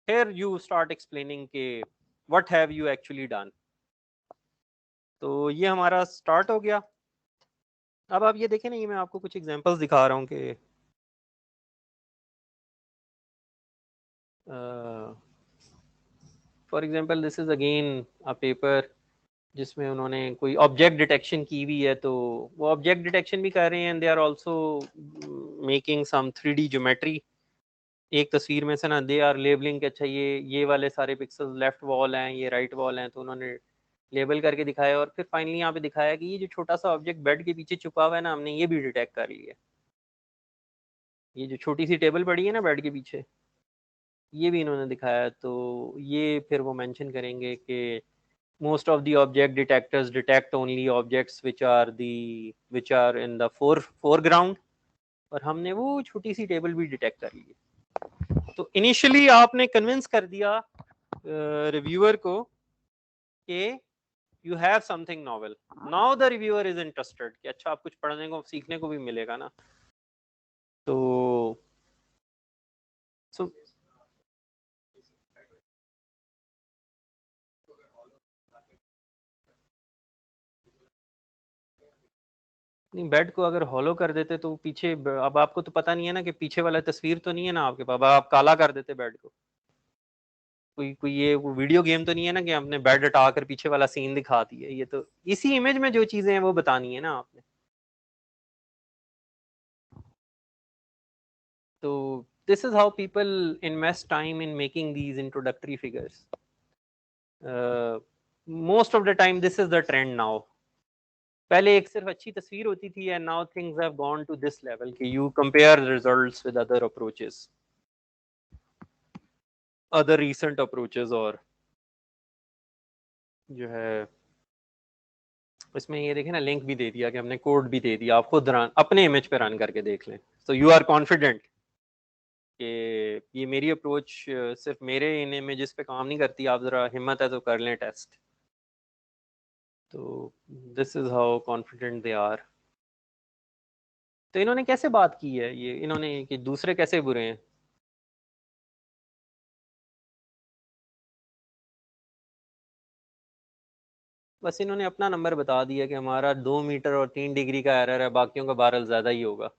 Here you start explaining के what have you actually done. तो ये हमारा start हो गया. अब आप ये देखें ना, ये मैं आपको कुछ एग्जांपल्स दिखा रहा हूँ कि for example this is again a paper जिसमें उन्होंने कोई ऑब्जेक्ट डिटेक्शन की हुई है, तो वो ऑब्जेक्ट डिटेक्शन भी कर रहे हैं, they are also making some 3D geometry. एक तस्वीर में से ना दे आर लेबलिंग कि अच्छा ये वाले सारे पिक्सेल्स लेफ्ट वॉल हैं, ये राइट वॉल हैं, तो उन्होंने लेबल करके दिखाया और फिर फाइनली यहाँ पे दिखाया कि ये जो छोटा सा ऑब्जेक्ट बेड के पीछे छुपा हुआ है ना, हमने ये भी डिटेक्ट कर लिया। ये जो छोटी सी टेबल पड़ी है ना बेड के पीछे, ये भी इन्होंने दिखाया। तो ये फिर वो मेंशन करेंगे कि most of the object detectors detect only objects which are in the foreground, और हमने वो छोटी सी टेबल भी डिटेक्ट कर ली है। तो इनिशियली आपने कन्विंस कर दिया रिव्यूअर को कि you have something novel, now the reviewer is interested कि अच्छा आप कुछ पढ़ने को सीखने को भी मिलेगा ना। तो सो नहीं, बेड को अगर हॉलो कर देते तो पीछे, अब आपको तो पता नहीं है ना कि पीछे वाला तस्वीर तो नहीं है ना आपके पास, अब आप काला कर देते बेड को। कोई कोई ये वो वीडियो गेम तो नहीं है ना कि आपने बेड हटा कर पीछे वाला सीन दिखा दिया। ये तो इसी इमेज में जो चीजें हैं वो बतानी है ना आपने। तो this is how people invest time in making these introductory figures. Most of the time this is the trend now. पहले एक सिर्फ अच्छी तस्वीर होती थी and now things have gone to this level कि you compare results with other approaches, other recent approaches. और जो है इसमें ये देखें ना, लिंक भी दे दिया कि हमने कोड भी दे दिया, आप खुद रन अपने इमेज पे रन करके देख लें। तो यू आर कॉन्फिडेंट कि ये मेरी अप्रोच सिर्फ मेरे इन इमेजेस पे काम नहीं करती, आप जरा हिम्मत है तो कर लें टेस्ट। तो this is how confident they are. तो इन्होंने कैसे बात की है ये, इन्होंने कि दूसरे कैसे बुरे हैं। बस इन्होंने अपना नंबर बता दिया कि हमारा 2 मीटर और 3 डिग्री का एरर है, बाकियों का 12 ज्यादा ही होगा।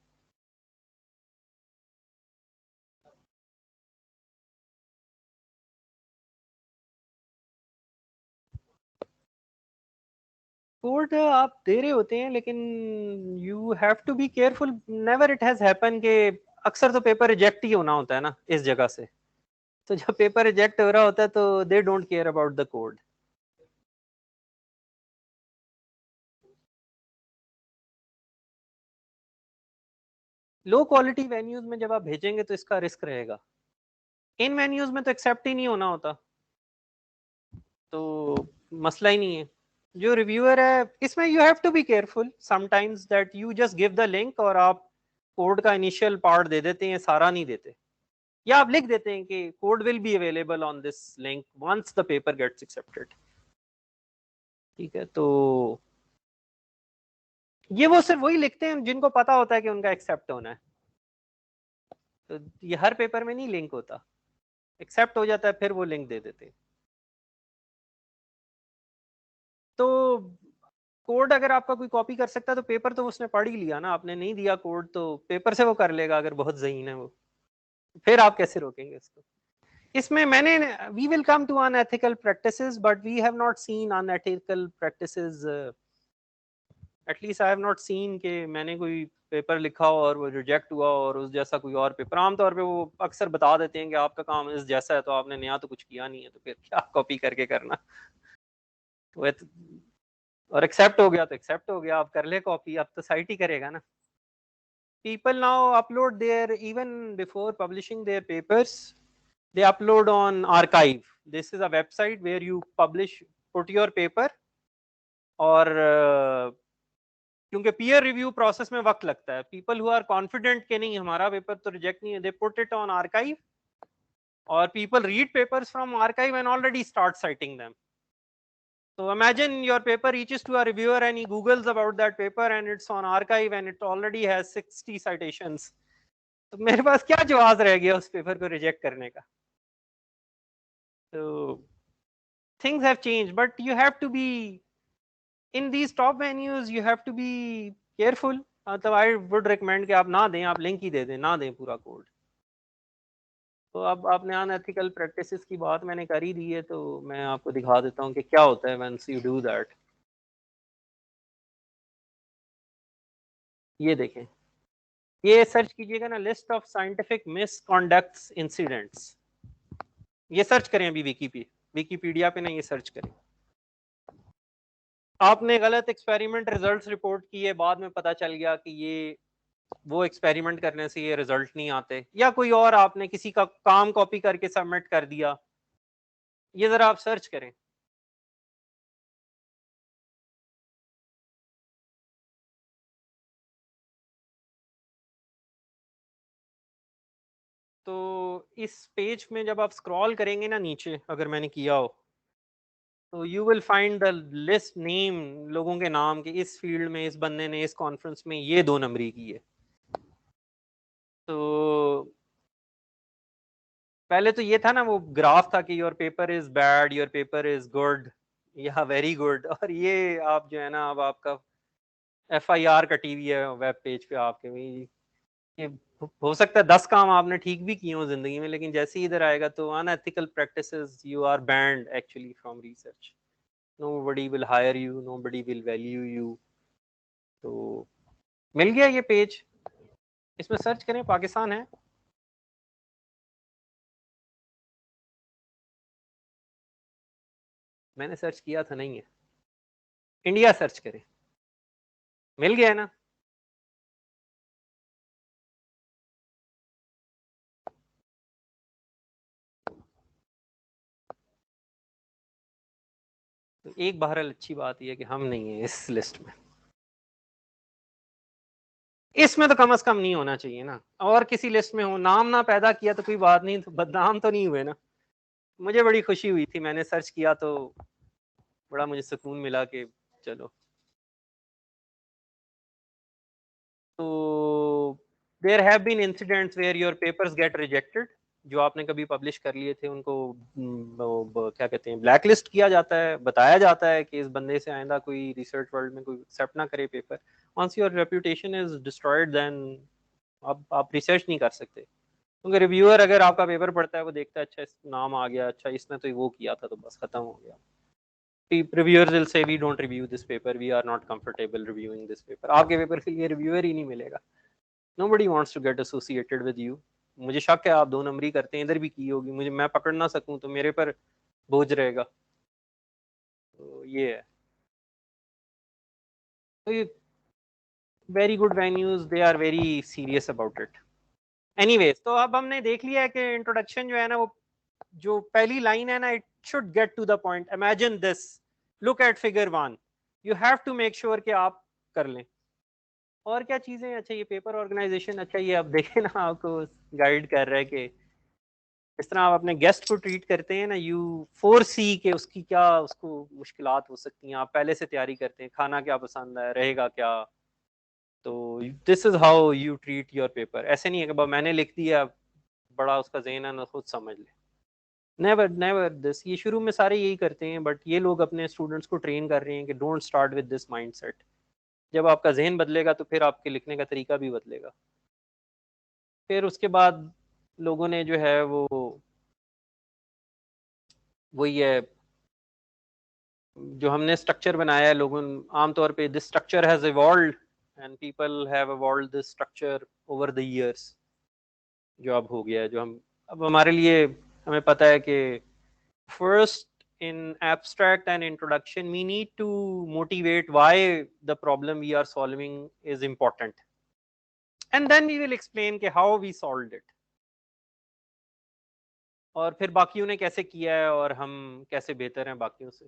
कोड आप दे रहे होते हैं लेकिन you have to be careful, never it has happen के अक्सर तो पेपर रिजेक्ट ही होना होता है ना इस जगह से। तो जब पेपर रिजेक्ट हो रहा होता है तो they don't care about the code. Low quality venues में जब आप भेजेंगे तो इसका रिस्क रहेगा, इन वेन्यूज में तो एक्सेप्ट ही नहीं होना होता, तो मसला ही नहीं है। जो रिव्यूअर है इसमें you have to be careful sometimes that you just give the link और आप कोड का इनिशियल पार्ट दे देते हैं, सारा नहीं देते, या आप लिख देते हैं कि code will be available on this link once the paper gets accepted. ठीक है, तो ये वो सिर्फ वही लिखते हैं जिनको पता होता है कि उनका एक्सेप्ट होना है। तो ये हर पेपर में नहीं लिंक होता, एक्सेप्ट हो जाता है फिर वो लिंक दे देते हैं। तो कोड अगर आपका कोई कॉपी कर सकता है तो पेपर तो उसने पढ़ ही लिया ना, आपने नहीं दिया कोड तो पेपर से वो कर लेगा अगर बहुत ज़हीन है वो, फिर आप कैसे रोकेंगे उसको। इसमें मैंने we will come to unethical practices but we have not seen unethical practices, at least I have not seen कि मैंने कोई पेपर लिखा हो और वो रिजेक्ट हुआ और उस जैसा कोई और पेपर। आमतौर पे वो अक्सर बता देते हैं कि आपका काम इस जैसा है तो आपने नया तो कुछ किया नहीं है, तो फिर क्या कॉपी करके करना। तो और एक्सेप्ट हो गया तो एक्सेप्ट हो गया, आप कर ले कॉपी, अब तो साइट ही करेगा ना। People now upload their, even before publishing their papers, they upload on archive. This is a website where you publish, put your paper, और क्योंकि पीयर रिव्यू प्रोसेस में वक्त लगता है, पीपल हु आर कॉन्फिडेंट कि नहीं हमारा पेपर तो रिजेक्ट नहीं है, they put it on archive, और people read papers from archive and already start sighting them. So imagine your paper reaches to a reviewer and he Googles about that paper and it's on archive and it already has 60 citations. तो मेरे पास क्या जवाब रह गया उस paper को reject करने का। तो things have changed but you have to be in these top venues, you have to be careful। मतलब I would recommend कि आप ना दें, आप लिंक ही दे दें, ना दें पूरा कोड। तो अब आपने अनएथिकल प्रैक्टिसेस की बात मैंने कर ही दी है तो मैं आपको दिखा देता हूँ कि क्या होता है once you do that। ये देखें, ये सर्च कीजिएगा ना, लिस्ट ऑफ साइंटिफिक मिसकॉन्डक्ट्स इंसिडेंट्स, ये सर्च करें अभी विकीपीडिया पे ना, ये सर्च करें। आपने गलत एक्सपेरिमेंट रिजल्ट्स रिपोर्ट किए, बाद में पता चल गया कि ये वो एक्सपेरिमेंट करने से ये रिजल्ट नहीं आते, या कोई और आपने किसी का काम कॉपी करके सबमिट कर दिया, ये जरा आप सर्च करें। तो इस पेज में जब आप स्क्रॉल करेंगे ना नीचे, अगर मैंने किया हो, तो you will find the list name, लोगों के नाम के, इस फील्ड में इस बंदे ने इस कॉन्फ्रेंस में ये 2 नंबरी की है। तो पहले तो ये था ना, वो ग्राफ था कि your paper is bad, your paper is good या वेरी गुड, और ये आप जो है ना, अब आपका FIR कटी हुई है वेब पेज पे आपके में। ये हो सकता है 10 काम आपने ठीक भी किए हो जिंदगी में, लेकिन जैसे ही इधर आएगा तो unethical practices, you are banned actually from research, nobody will hire you, nobody will value you। तो मिल गया ये पेज, इसमें सर्च करें, पाकिस्तान है। मैंने सर्च किया था, नहीं है। इंडिया सर्च करें, मिल गया है ना। तो एक बहरहाल अच्छी बात यह है कि हम नहीं है इस लिस्ट में, इसमें तो कम से कम नहीं होना चाहिए ना, और किसी लिस्ट में हो, नाम ना पैदा किया तो कोई बात नहीं, तो बदनाम तो नहीं हुए ना। मुझे बड़ी खुशी हुई थी, मैंने सर्च किया तो बड़ा मुझे सुकून मिला कि चलो। तो there have been incidents where your papers get rejected, जो आपने कभी पब्लिश कर लिए थे उनको क्या कहते हैं, ब्लैक लिस्ट किया जाता है, बताया जाता है कि इस बंदे से आइंदा कोई रिसर्च वर्ल्ड में कोई एक्सेप्ट ना करे paper. Once your reputation is destroyed, then अब आप रिसर्च नहीं कर सकते, क्योंकि रिव्यूअर अगर आपका पेपर पढ़ता है, वो देखता है अच्छा इस नाम आ गया, अच्छा इसने तो वो किया था, तो बस खत्म हो गया। Reviewers will say we don't review this paper, we are not comfortable reviewing this paper। आपके पेपर के लिए रिव्यूअर ही नहीं मिलेगा। Nobody wants to get associated with you। मुझे शक है आप 2 नंबरी करते हैं, इधर भी की होगी, मुझे मैं पकड़ ना सकूं तो मेरे पर बोझ रहेगा। तो ये है, तो ये very good venues, they are very serious about it. Anyways, तो अब हमने देख लिया है कि इंट्रोडक्शन जो है ना, वो जो पहली लाइन है ना, it should get to the point, imagine this, look at figure 1, you have to make sure कि आप कर लें। और क्या चीजें, अच्छा ये पेपर ऑर्गेनाइजेशन, अच्छा ये आप देखें ना, आपको गाइड कर रहा है कि इस तरह आप अपने गेस्ट को ट्रीट करते हैं ना, यू फोर सी के उसकी क्या उसको मुश्किलात हो सकती हैं, आप पहले से तैयारी करते हैं, खाना क्या पसंद है, रहेगा क्या। तो this is how you treat your paper. ऐसे नहीं है कि मैंने लिख दिया, बड़ा उसका ज़हन है ना, खुद समझ ले। नेवर नेवर दिस, ये शुरू में सारे यही करते हैं, बट ये लोग अपने स्टूडेंट्स को ट्रेन कर रहे हैं कि don't start with this mindset. जब आपका जहन बदलेगा तो फिर आपके लिखने का तरीका भी बदलेगा। फिर उसके बाद लोगों ने जो है वो वही है, जो हमने स्ट्रक्चर बनाया है, लोगों आमतौर पे this structure has evolved and people have evolved this structure over the years. जो अब हो गया है, जो हम अब हमारे लिए, हमें पता है कि first, in abstract and introduction, we need to motivate why the problem we are solving is important, and then we will explain कि how we solved it, और फिर बाकियों ने कैसे किया है और हम कैसे बेहतर हैं बाकियों से।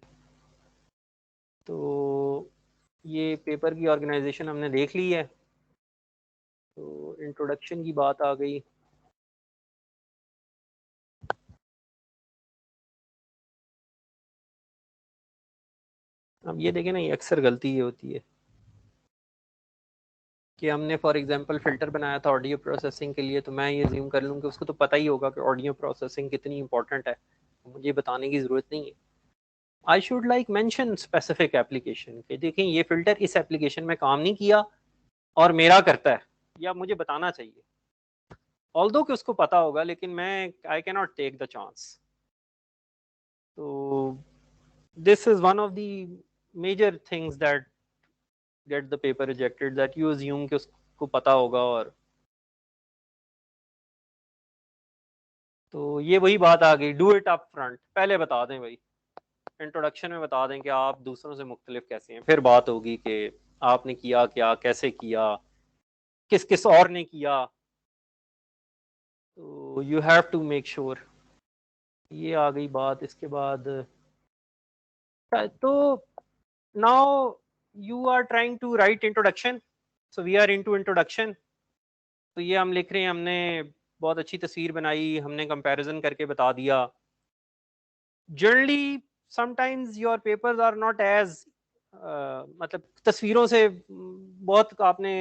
तो ये पेपर की ऑर्गेनाइजेशन हमने देख ली है, तो इंट्रोडक्शन की बात आ गई। अब ये देखें ना, ये अक्सर गलती ये होती है कि हमने फॉर एग्जांपल फ़िल्टर बनाया था ऑडियो प्रोसेसिंग के लिए, तो मैं ये ज्यूम कर लूँ कि उसको तो पता ही होगा कि ऑडियो प्रोसेसिंग कितनी इंपॉर्टेंट है, मुझे बताने की ज़रूरत नहीं है। I should like mention specific application के, देखें ये फ़िल्टर इस एप्लीकेशन में काम नहीं किया और मेरा करता है, या मुझे बताना चाहिए, ऑल्दो कि उसको पता होगा, लेकिन मैं I can not take the chance. तो this is one of the major things that get the paper rejected that you assume कि उसको पता होगा। और तो ये वही बात आ गई, डू इट अप फ्रंट, पहले बता दें भाई, इंट्रोडक्शन में बता दें कि आप दूसरों से मुख्तलिफ कैसे हैं, फिर बात होगी कि आपने किया क्या, कैसे किया, किस किस और ने किया। तो you have to make sure. ये आ गई बात। इसके बाद तो now you are trying to write introduction, so we are into introduction. तो ये हम लिख रहे हैं, हमने बहुत अच्छी तस्वीर बनाई, हमने कंपैरिजन करके बता दिया। Generally sometimes your papers are not as मतलब तस्वीरों से बहुत आपने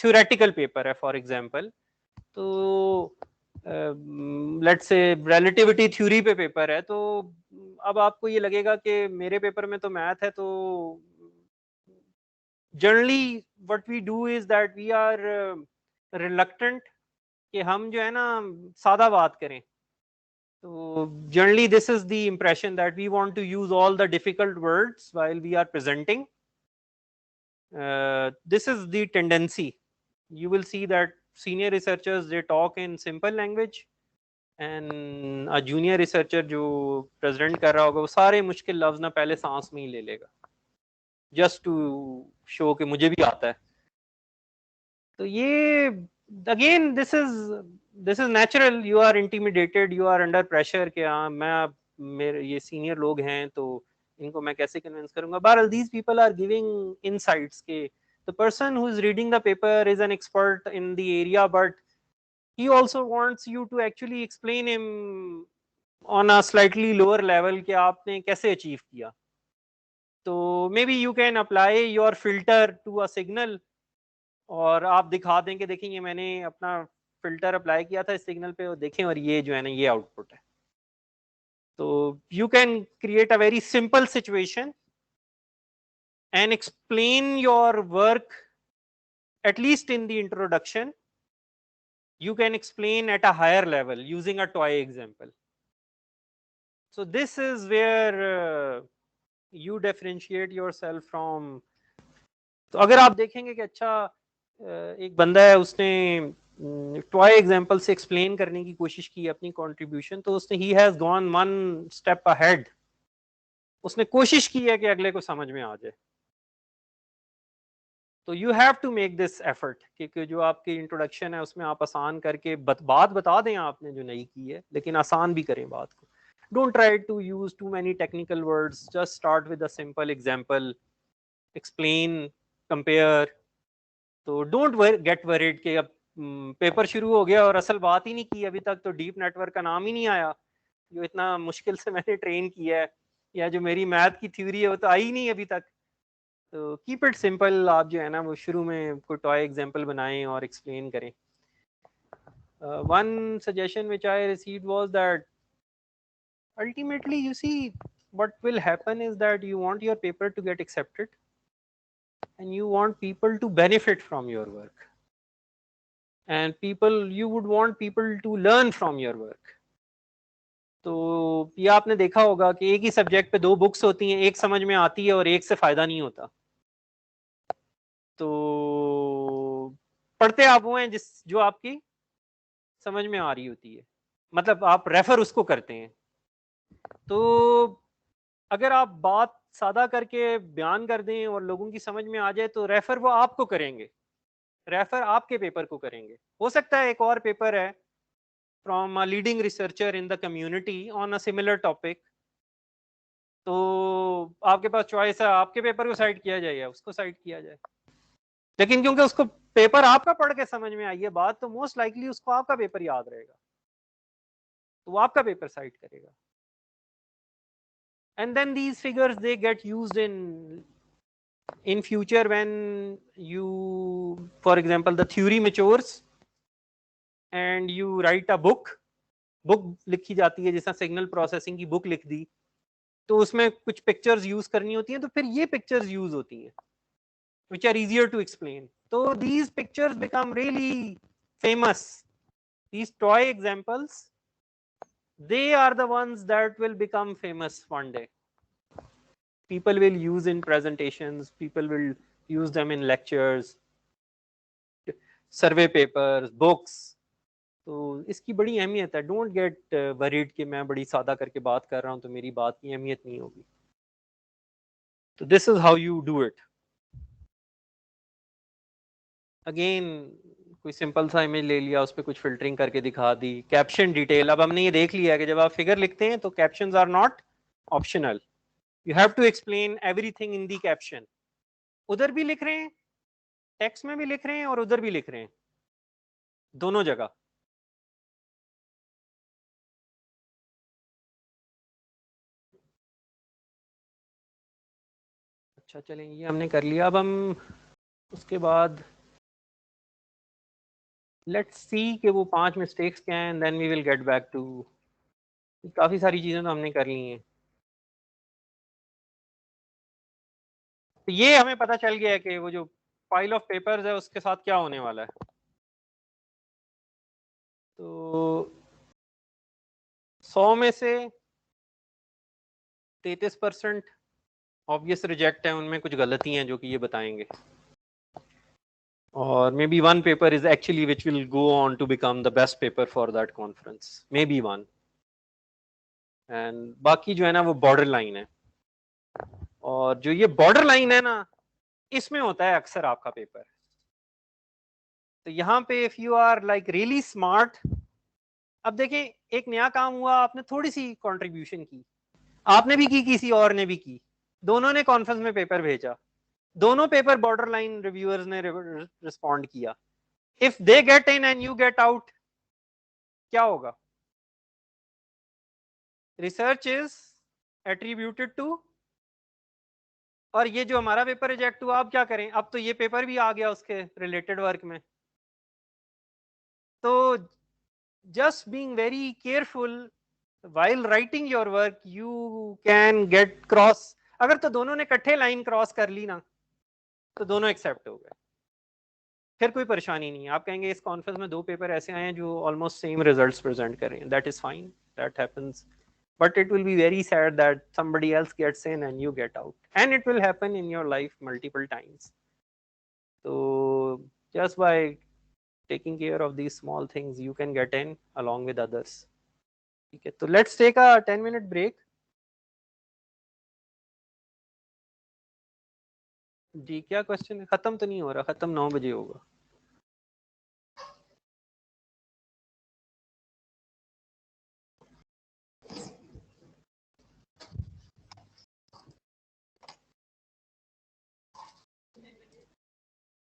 थ्योरेटिकल पेपर है फॉर एग्जांपल, तो लेट्स से रिलेटिविटी थ्योरी पे पेपर है, तो अब आपको ये लगेगा कि मेरे पेपर में तो मैथ है। तो generally what we do is that we are reluctant कि हम जो है ना सादा बात करें। तो generally this is the impression that we want to use all the difficult words while we are presenting. This is the tendency. You will see that senior researchers, they talk in simple language, and a junior researcher जो present कर रहा होगा वो सारे मुश्किल लफ्ज ना पहले सांस में ही ले लेगा, just to show कि मुझे भी आता है। तो ये again this is natural, you are intimidated, you are under pressure कि हाँ मैं मेरे ये सीनियर लोग हैं तो इनको मैं कैसे कन्विंस करूंगा। बहरहाल these people are giving insights कि the person who is reading the paper is an expert in the area, but he also wants you to actually explain him on a slightly lower level कि आपने कैसे achieve किया। तो maybe you can apply your filter to a signal, और आप दिखा दें कि देखें ये मैंने अपना फिल्टर अप्लाई किया था इस सिग्नल पे, और देखें और ये जो है ना ये आउटपुट है। तो you can create a very simple situation and explain your work, at least in the introduction. You can explain at a higher level using a toy example. So this is where you differentiate yourself from. तो अगर आप देखेंगे कि अच्छा एक बंदा है, उसने टॉय एग्जांपल से एक्सप्लेन करने की कोशिश की अपनी कंट्रीब्यूशन, तो उसने he has gone one step ahead, उसने कोशिश की है कि अगले को समझ में आ जाए। तो you have to make this effort कि जो आपकी इंट्रोडक्शन है उसमें आप आसान करके बात बता दें आपने जो नई की है, लेकिन आसान भी करें बात को। Don't try to use too many technical words, just start with a simple example, explain, compare. तो डोंट गेट वरीड कि अब पेपर शुरू हो गया और असल बात ही नहीं की अभी तक, तो डीप नेटवर्क का नाम ही नहीं आया जो इतना मुश्किल से मैंने ट्रेन किया है, या जो मेरी मैथ की थ्योरी है वो तो आई ही नहीं अभी तक। तो कीप इट सिंपल, आप जो है ना वो शुरू में कोई टॉय एग्जांपल बनाएं और एक्सप्लेन करें। One suggestion which I received was that ultimately you see what will happen is that you want your paper to get accepted and you want people to benefit from your work, and you would want people to learn from your work. तो ये आपने देखा होगा कि एक ही subject पे दो books होती हैं, एक समझ में आती है और एक से फायदा नहीं होता। तो पढ़ते आप वो हैं जो आपकी समझ में आ रही होती है, मतलब आप रेफर उसको करते हैं। तो अगर आप बात सादा करके बयान कर दें और लोगों की समझ में आ जाए तो रेफर वो आपको करेंगे, रेफर आपके पेपर को करेंगे। हो सकता है एक और पेपर है from a leading researcher in the community on a similar topic, तो आपके पास चॉइस है, आपके पेपर को साइड किया जाए या उसको साइड किया जाए। लेकिन क्योंकि उसको पेपर आपका पढ़ के समझ में आई है बात, तो मोस्ट लाइकली उसको आपका पेपर याद रहेगा, तो वो आपका पेपर साइड करेगा। and then these figures they get used in future when you, for example, the theory matures and you write a book लिखी जाती है, जैसा सिग्नल प्रोसेसिंग की बुक लिख दी, तो उसमें कुछ पिक्चर्स यूज करनी होती हैं, तो फिर ये पिक्चर्स यूज होती हैं which are easier to explain. So these pictures become really famous. These toy examples, they are the ones that will become famous one day. People will use in presentations, people will use them in lectures, survey papers, books. तो इसकी बड़ी अहमियत है. Don't get worried कि मैं बड़ी सादा करके बात कर रहा हूँ तो मेरी बात की अहमियत नहीं होगी. तो this is how you do it. Again कोई सिंपल सा इमेज ले लिया, उस पर कुछ फिल्टरिंग करके दिखा दी. कैप्शन डिटेल, अब हमने ये देख लिया कि जब आप फिगर लिखते हैं तो captions are not optional. You have to explain everything in the caption. उधर भी लिख रहे हैं, टेक्स्ट में भी लिख रहे हैं और उधर भी लिख रहे हैं, दोनों जगह. अच्छा चलें, ये हमने कर लिया. अब हम उसके बाद लेट्स सी कि वो 5 मिस्टेक्स क्या हैं, then we will get back to. काफी सारी चीजें तो हमने कर ली हैं. तो ये हमें पता चल गया है कि वो जो फाइल ऑफ पेपर्स है उसके साथ क्या होने वाला है. तो 100 में से 33% ऑब्वियस रिजेक्ट है, उनमें कुछ गलती हैं जो कि ये बताएंगे. और maybe one paper is actually which will go on to become the best paper for that conference, maybe one. And बाकी जो है ना वो बॉर्डर लाइन है. और जो ये बॉर्डर लाइन है ना, इसमें होता है अक्सर आपका पेपर. तो यहाँ पे if you are like really smart, अब देखिए एक नया काम हुआ, आपने थोड़ी सी कंट्रीब्यूशन की, आपने भी की, किसी और ने भी की, दोनों ने कॉन्फ्रेंस में पेपर भेजा, दोनों पेपर बॉर्डर लाइन रिव्यूअर्स ने रिस्पॉन्ड किया. If they get in and you get out, क्या होगा? Research is attributed to. और ये जो हमारा पेपर रिजेक्ट हुआ, अब क्या करें? अब तो ये पेपर भी आ गया उसके रिलेटेड वर्क में. तो just being very careful while writing your work, you can get cross. अगर तो दोनों ने इकट्ठे लाइन क्रॉस कर ली ना, तो दोनों एक्सेप्ट हो गए, फिर कोई परेशानी नहीं है. आप कहेंगे इस कॉन्फ्रेंस में 2 पेपर ऐसे आए हैं जो ऑलमोस्ट सेम रिजल्ट्स प्रेजेंट कर रहे हैं. That is fine, that happens. But it will be very sad that somebody else gets in and you get out. And it will happen in your life multiple times. So just by taking care of these small things, you can get in along with others. ठीक है, तो let's take a 10-minute break. जी क्या question है? खत्म तो नहीं हो रहा, खत्म 9 बजे होगा.